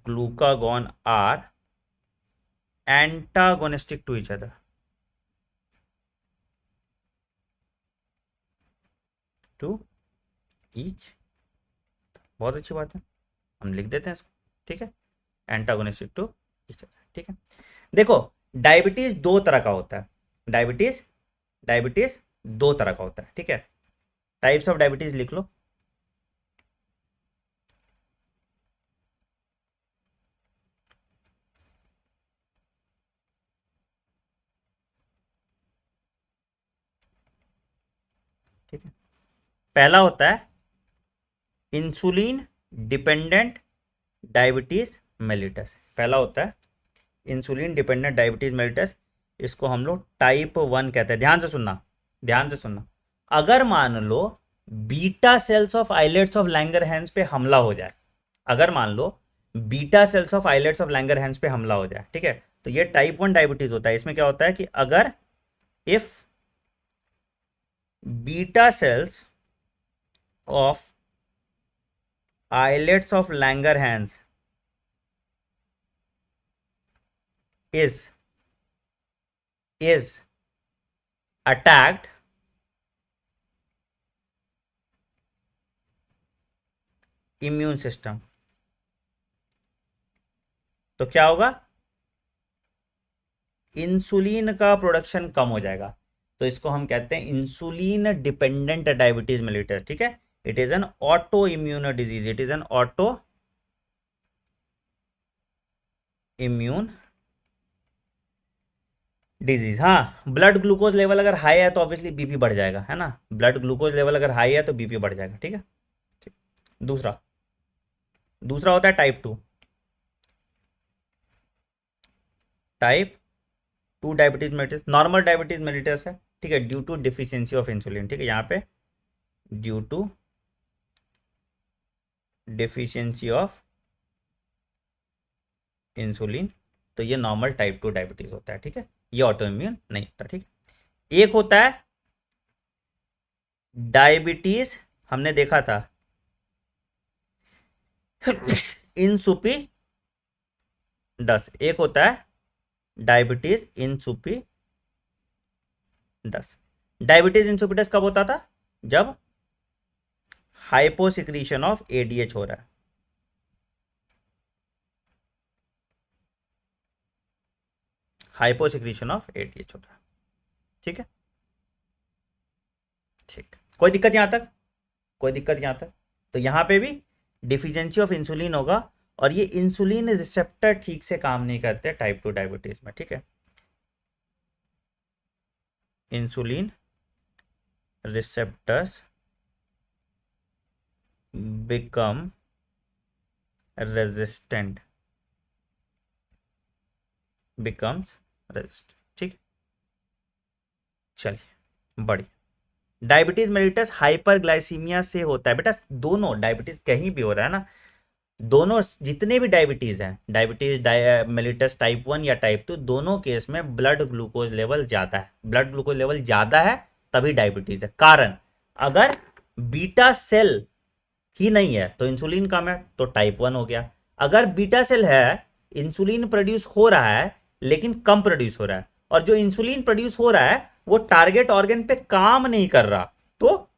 glucagon are antagonistic to each other, to each। बहुत अच्छी बात है, हम लिख देते हैं इसको। ठीक है, एंटागोनिस्टिक टू ईच अदर। ठीक है, देखो डायबिटीज दो तरह का होता है, डायबिटीज डायबिटीज दो तरह का होता है। ठीक है, टाइप्स ऑफ डायबिटीज लिख लो, ठीक है। पहला होता है इंसुलिन डिपेंडेंट डायबिटीज मेलिटस, पहला होता है इंसुलिन डिपेंडेंट डायबिटीज मेलिटस, इसको हम लोग टाइप 1 कहते हैं। ध्यान से सुनना, ध्यान से सुनना, अगर मान लो beta cells of islets of Langerhans पे हमला हो जाए, अगर मान लो beta cells of islets of Langerhans पे हमला हो जाए, ठीक है, तो ये टाइप 1 डायबिटीज होता है। इसमें क्या होता है कि अगर if beta cells of islets of Langerhans is attacked immune system, तो क्या होगा, इंसुलिन का प्रोडक्शन कम हो जाएगा। तो इसको हम कहते हैं इंसुलिन डिपेंडेंट डायबिटीज मेलिटस, ठीक है। It is an auto immune disease, it is an auto immune disease. हाँ, ब्लड ग्लूकोज लेवल अगर हाई है तो ऑब्वियसली बीपी बढ़ जाएगा, है ना। ब्लड ग्लूकोज लेवल अगर हाई है तो बीपी बढ़ जाएगा, ठीक है। ठीक। दूसरा दूसरा होता है type 2। Type 2 diabetes mellitus, normal diabetes mellitus है, ठीक है, due to deficiency of insulin, ठीक है, यहाँ पे due to deficiency of insulin. तो ये नॉर्मल टाइप 2 डायबिटीज होता है, ठीक है, ये ऑटो इम्यून नहीं होता, ठीक है। एक होता है डायबिटीज, हमने देखा था इंसुपिडस, एक होता है डायबिटीज इंसुपिडस। डायबिटीज इंसुपिडस कब होता था, जब हाइपोसिक्रीशन ऑफ एडीएच हो रहा है। हाइपोसिक्रीशन ऑफ एडीएच हो रहा है, ठीक है। ठीक, कोई दिक्कत यहां तक, कोई दिक्कत यहां तक। तो यहां पे भी डिफिशियंसी ऑफ इंसुलिन होगा, और ये इंसुलिन रिसेप्टर ठीक से काम नहीं करते टाइप 2 डायबिटीज में, ठीक है। Insulin receptors become resistant, becomes resistant, ठीक। चलिए बढ़िए। डायबिटीज मेलिटस हाइपरग्लाइसीमिया से होता है बेटा, दोनों डायबिटीज कहीं भी हो रहा है ना, दोनों जितने भी डायबिटीज हैं, डायबिटीज मेलिटस टाइप 1 या टाइप 2, दोनों केस में ब्लड ग्लूकोज लेवल ज्यादा है। ब्लड ग्लूकोज लेवल ज्यादा है तभी डायबिटीज है। कारण, अगर बीटा सेल ही नहीं है तो इंसुलिन कम है तो टाइप 1 हो गया। अगर बीटा सेल है, इंसुलिन प्रोड्यूस हो रहा है लेकिन कम प्रोड्यूस हो रहा है, और जो इंसुलिन प्रोड्यूस हो रहा है वो टारगेट ऑर्गन पे काम नहीं कर रहा, तो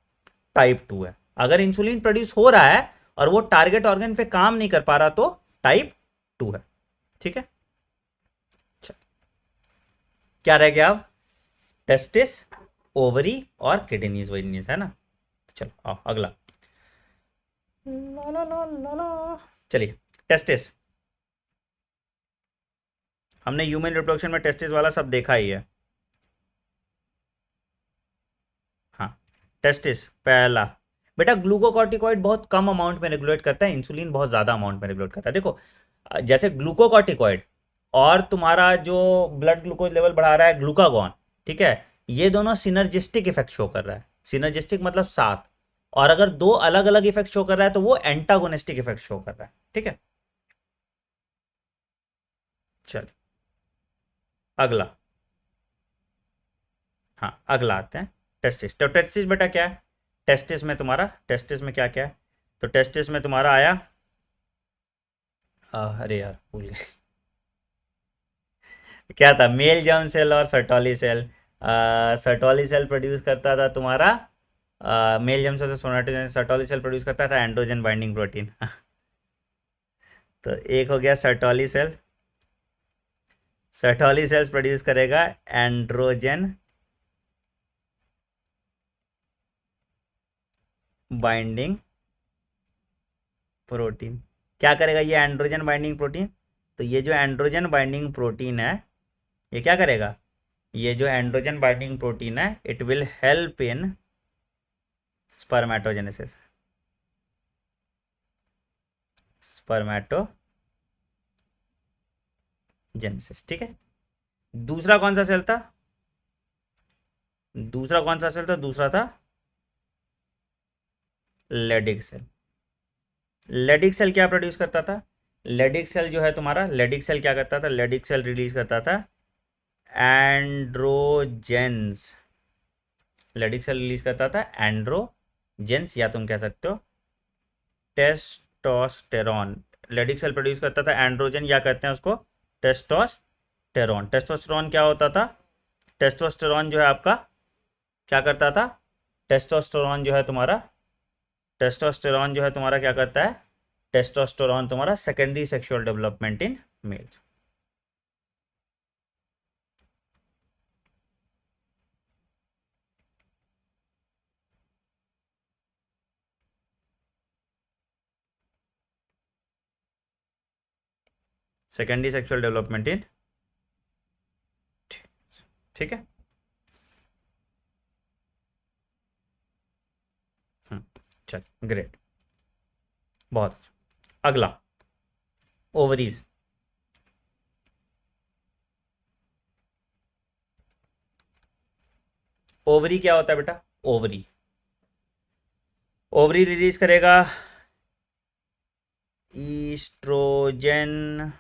टाइप 2 है। अगर इंसुलिन प्रोड्यूस हो रहा है और वो टारगेट ऑर्गन पे काम नहीं कर पा रहा तो टाइप 2 है, ठीक है। क्या रह गया अब, टेस्टिस, ओवरी और किडनीज विडनीज, है ना। चलो आओ अगला, ला ला ला ला ला। चलिए टेस्टिस, हमने ह्यूमन रिप्रोडक्शन में टेस्टिस वाला सब देखा ही है। हाँ, टेस्टिस पहला बेटा, ग्लूकोकॉर्टिकॉइड बहुत कम अमाउंट में रेगुलेट करता है, इंसुलिन बहुत ज्यादा अमाउंट में रेगुलेट करता है। देखो जैसे ग्लूकोकॉर्टिकॉइड और तुम्हारा जो ब्लड ग्लूकोज लेवल बढ़ा रहा है ग्लूकागॉन, ठीक है, ये दोनों सिनर्जिस्टिक इफेक्ट शो कर रहा है। सिनर्जिस्टिक मतलब साथ, और अगर दो अलग अलग इफेक्ट शो कर रहा है तो वो एंटागोनिस्टिक इफेक्ट शो कर रहा है, ठीक है। चलिए अगला, हाँ अगला आते हैं टेस्टिस। तो टेस्टिस बेटा क्या है, टेस्टिस में तुम्हारा, टेस्टिस में क्या क्या है, तो टेस्टिस में तुम्हारा आया, अरे यार भूल गए क्या था, मेल जर्म सेल और Sertoli cell. Sertoli cell produce करता था तुम्हारा, मेल जर्म सेल तो सोनाटोजेन, सर्टोली सेल प्रोड्यूस करता था एंड्रोजन बाइंडिंग प्रोटीन तो एक हो गया Sertoli cell, Sertoli cells produce करेगा एंड्रोजन बाइंडिंग प्रोटीन। क्या करेगा ये एंड्रोजन बाइंडिंग प्रोटीन, तो ये जो एंड्रोजन बाइंडिंग प्रोटीन है ये क्या करेगा, ये जो एंड्रोजन बाइंडिंग प्रोटीन है it will help in spermatogenesis, spermatogenesis, ठीक है। दूसरा कौन सा सेल था, दूसरा कौन सा सेल था, दूसरा था लेडिक सेल। लेडिक सेल क्या प्रोड्यूस करता था, लेडिक सेल जो है तुम्हारा, लेडिक सेल क्या करता था, लेडिक सेल रिलीज करता था एंड्रोजेंस, लेडिक सेल रिलीज करता था एंड्रोजेंस, या तुम कह सकते हो टेस्टोस्टेरॉन। लेडिक सेल प्रोड्यूस करता था एंड्रोजन, या कहते हैं उसको टेस्टोस्टेरॉन। टेस्टोस्टेरॉन क्या होता था, टेस्टोस्टेरॉन जो है आपका क्या करता था, टेस्टोस्टेरोन जो है तुम्हारा, टेस्टोस्टेरोन जो है तुम्हारा क्या करता है, टेस्टोस्टेरोन तुम्हारा secondary sexual development in males. Secondary sexual development इन, ठीक है। चल ग्रेट, बहुत अच्छा। अगला ओवरीज। ओवरी क्या होता है बेटा, ओवरी, ओवरी रिलीज करेगा ईस्ट्रोजन,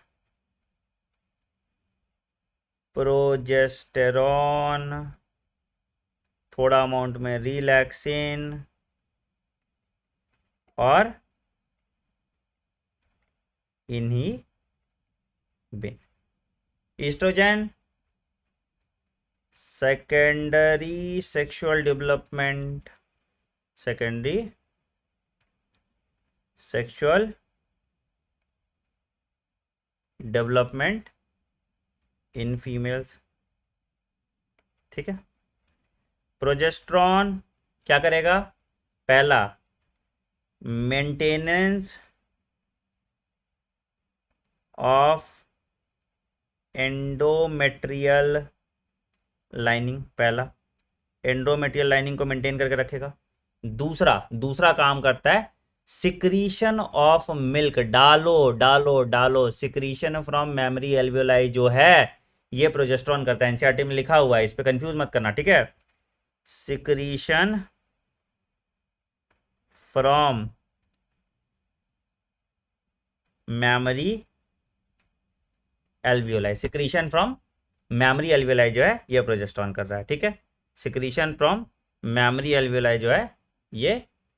प्रोजेस्टेरॉन, थोड़ा अमाउंट में रिलैक्सिन और inhibin. Oestrogen secondary sexual development, secondary sexual development in females, ठीक है। प्रोजेस्टेरॉन क्या करेगा, पहला मेंटेनेंस ऑफ एंडोमेट्रियल लाइनिंग, पहला एंडोमेट्रियल लाइनिंग को मेंटेन करके रखेगा। दूसरा दूसरा काम करता है सिक्रीशन ऑफ मिल्क, डालो डालो डालो, सिक्रीशन फ्रॉम मेमरी एल्वियोलाई जो है ये प्रोजेस्टेरॉन करता है, एनसीईआरटी में लिखा हुआ है, इस पे कंफ्यूज मत करना, ठीक है। Secretion from memory alveoli, secretion from memory alveoli जो है ये प्रोजेस्टेरॉन कर रहा है, ठीक है। सिक्रीशन फ्रॉम मेमरी एल्वियोलाई जो है ये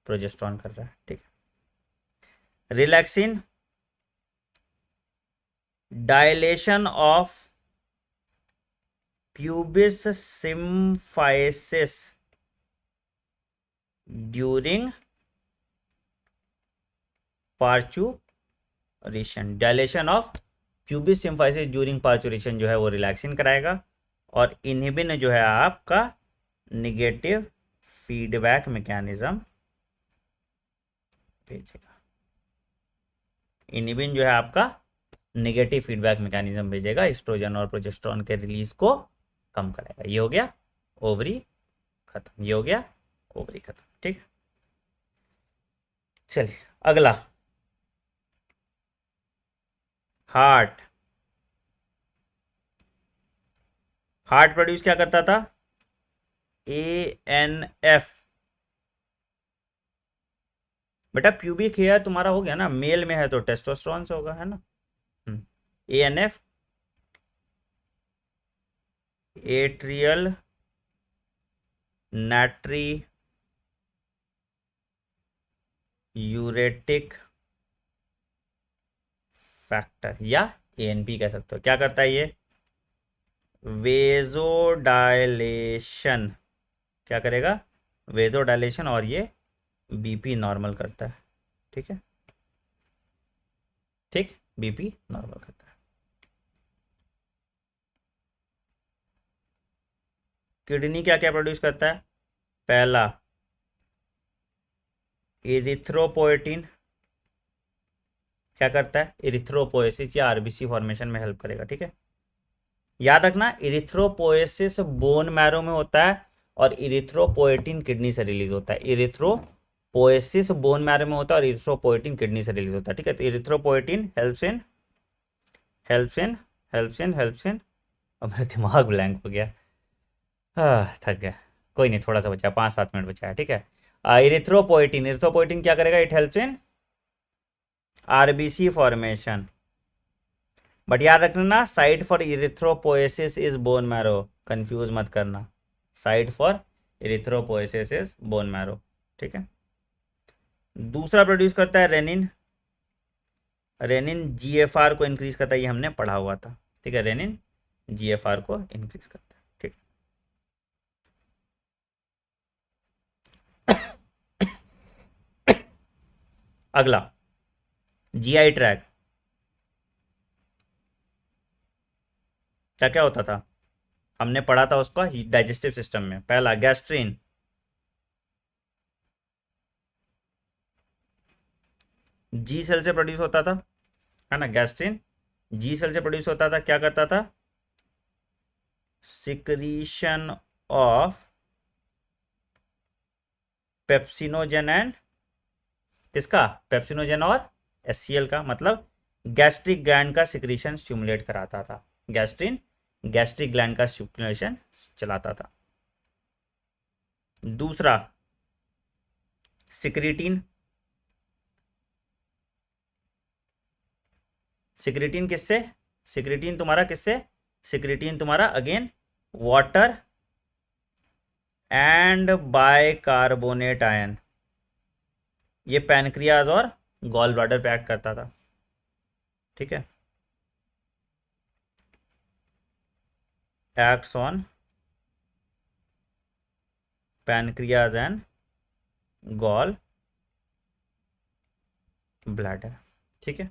प्रोजेस्टेरॉन कर रहा है, ठीक है। Relaxin dilation of pubis symphysis during parturition, dilation of pubis symphysis during parturition जो है वो रिलैक्सिन कराएगा। और इनहिबिन जो है आपका निगेटिव फीडबैक मैकेनिज्म भेजेगा, इनहिबिन जो है आपका नेगेटिव फीडबैक मैकेनिज्म भेजेगा, एस्ट्रोजन और प्रोजेस्टेरॉन के रिलीज को कम करेगा। ये हो गया ओवरी खत्म, ये हो गया ओवरी खत्म, ठीक है। चलिए अगला हार्ट। हार्ट प्रोड्यूस क्या करता था, ANF। बेटा प्यूबिक हेयर तुम्हारा हो गया ना, मेल में है तो टेस्टोस्टेरोन से होगा, है ना। ANF एट्रियल नाट्री यूरेटिक फैक्टर या ANP कह सकते हो। क्या करता है ये, वेजोडाइलेशन, क्या करेगा, वेजोडाइलेशन, और ये BP नॉर्मल करता है, ठीक है, ठीक, BP नॉर्मल करता है। किडनी क्या क्या प्रोड्यूस करता है, पहला इरिथ्रोपोएटिन, क्या करता है, इरिथ्रोपोएसिस या RBC फॉर्मेशन में हेल्प करेगा, ठीक है। याद रखना इरिथ्रोपोएसिस बोन मैरो में होता है और इरिथ्रोपोएटिन किडनी से रिलीज होता है। इरिथ्रोपोएसिस बोन मैरो में होता है और इरिथ्रोपोएटिन किडनी से रिलीज होता है, ठीक है। तो erythropoietin helps in helps in helps in helps in, अब मेरा दिमाग ब्लैंक हो गया, थक गया, कोई नहीं, थोड़ा सा बचा है, 5-7 मिनट बचा है, ठीक है। इरिथ्रोपोएटिन, इरिथ्रोपोएटिन क्या करेगा, it helps in RBC formation. But याद रखना site for erythropoiesis is bone marrow, confuse मत करना, site for erythropoiesis is bone marrow, ठीक है। दूसरा प्रोड्यूस करता है रेनिन, रेनिन GFR को इंक्रीज करता है, ये हमने पढ़ा हुआ था, ठीक है, रेनिन GFR को इंक्रीज करता है, ठीक है। अगला जीआई ट्रैक, क्या क्या होता था, हमने पढ़ा था उसका डाइजेस्टिव सिस्टम में। पहला गैस्ट्रिन, जी सेल से प्रोड्यूस होता था, है ना। गैस्ट्रिन जी सेल से प्रोड्यूस होता था, क्या करता था, सिक्रीशन ऑफ पेप्सिनोजेन एंड किसका, पेप्सिनोजेन और एचसीएल का, मतलब गैस्ट्रिक ग्लैंड का सिक्रीशन स्टिमुलेट कराता था। गैस्ट्रिन गैस्ट्रिक ग्लैंड का स्टिमुलेशन चलाता था। दूसरा सिक्रीटिन, सिक्रीटिन किससे, सिक्रीटिन तुम्हारा किससे, सिक्रीटिन तुम्हारा again water and bicarbonate ion, ये पैनक्रियाज और गॉल ब्लैडर पे एक्ट करता था, ठीक है। Acts on pancreas and gall bladder, ठीक है।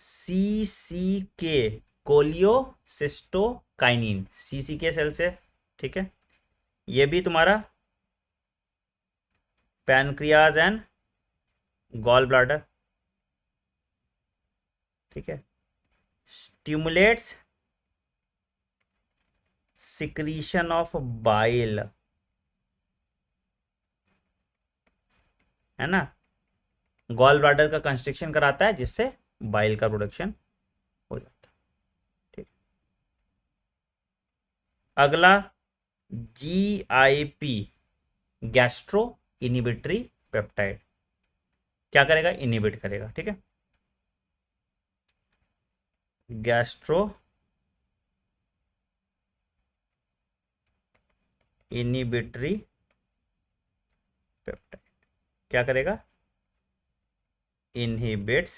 सीसीके कोलियोसिस्टोकाइनिन, सीसीके सेल से, ठीक है। ये भी तुम्हारा पैनक्रियाज एंड गॉल ब्लैडर, ठीक है। स्टिमुलेट्स सिक्रीशन ऑफ बाइल, है ना, गॉल ब्लैडर का कंस्ट्रिक्शन कराता है जिससे बाइल का प्रोडक्शन हो जाता है, ठीक। अगला जीआईपी, गैस्ट्रो इनिबिटरी पेप्टाइड, क्या करेगा, इनिबिट करेगा, ठीक है। गैस्ट्रो इनिबिटरी पेप्टाइड क्या करेगा, inhibits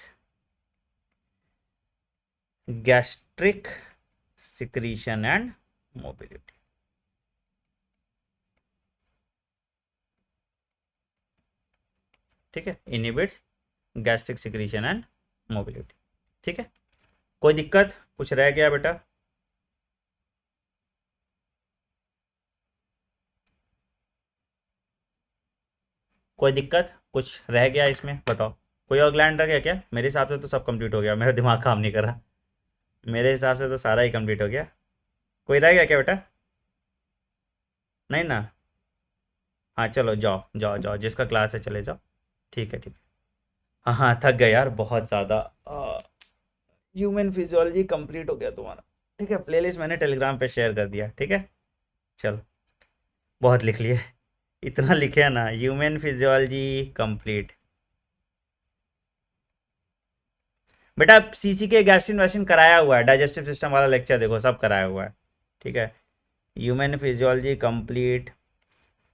gastric secretion and mobility, ठीक है। Inhibits gastric secretion and mobility, ठीक है। कोई दिक्कत, कुछ रह गया बेटा, कोई दिक्कत, कुछ रह गया इसमें बताओ, कोई और ग्लैंड रह गया क्या? मेरे हिसाब से तो सब कंप्लीट हो गया, मेरा दिमाग काम नहीं कर रहा, मेरे हिसाब से तो सारा ही कंप्लीट हो गया। कोई रह गया क्या बेटा? नहीं ना, हाँ चलो जाओ जाओ जाओ, जिसका क्लास है चले जाओ, ठीक है ठीक है। हाँ हाँ थक गए यार बहुत ज़्यादा। ह्यूमन फिजियोलॉजी कंप्लीट हो गया तुम्हारा, ठीक है। प्लेलिस्ट मैंने टेलीग्राम पे शेयर कर दिया, ठीक है। चलो बहुत लिख लिए, इतना लिखे ना, ह्यूमन फिजियोलॉजी कंप्लीट। बेटा सीसी के गैस्ट्रिन वैस्ट्रिन कराया हुआ है, डाइजेस्टिव सिस्टम वाला लेक्चर देखो सब कराया हुआ है, ठीक है। ह्यूमन फिजियोलॉजी कंप्लीट,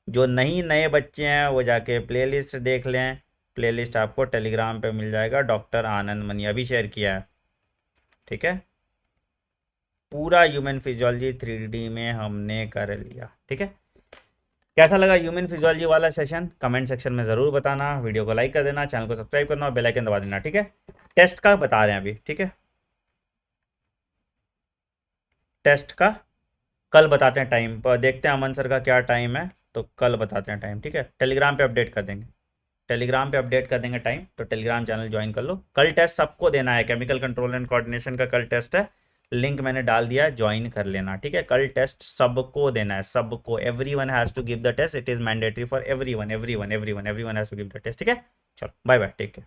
जो नहीं नए बच्चे हैं वो जाके प्लेलिस्ट देख लें, प्लेलिस्ट आपको टेलीग्राम पे मिल जाएगा, डॉक्टर आनंद मनी अभी शेयर किया है, ठीक है। पूरा ह्यूमन फिजियोलॉजी 3D में हमने कर लिया, ठीक है। कैसा लगा ह्यूमन फिजियोलॉजी वाला सेशन, कमेंट सेक्शन में ज़रूर बताना, वीडियो को लाइक कर देना, चैनल को सब्सक्राइब करना और बेल आइकन दबा देना, ठीक है। टेस्ट का बता रहे हैं अभी, ठीक है। टेस्ट का कल बताते हैं टाइम पर, देखते हैं अमन सर का क्या टाइम है, तो कल बताते हैं टाइम, ठीक है। टेलीग्राम पे अपडेट कर देंगे, टेलीग्राम पे अपडेट कर देंगे टाइम, तो टेलीग्राम चैनल ज्वाइन कर लो। कल टेस्ट सबको देना है, केमिकल कंट्रोल एंड कोऑर्डिनेशन का कल टेस्ट है, लिंक मैंने डाल दिया है, ज्वाइन कर लेना, ठीक है। कल टेस्ट सबको देना है, सबको, everyone has to give the test, it is mandatory for everyone, everyone has to give the test, ठीक है। चलो बाय बाय, टेक केयर।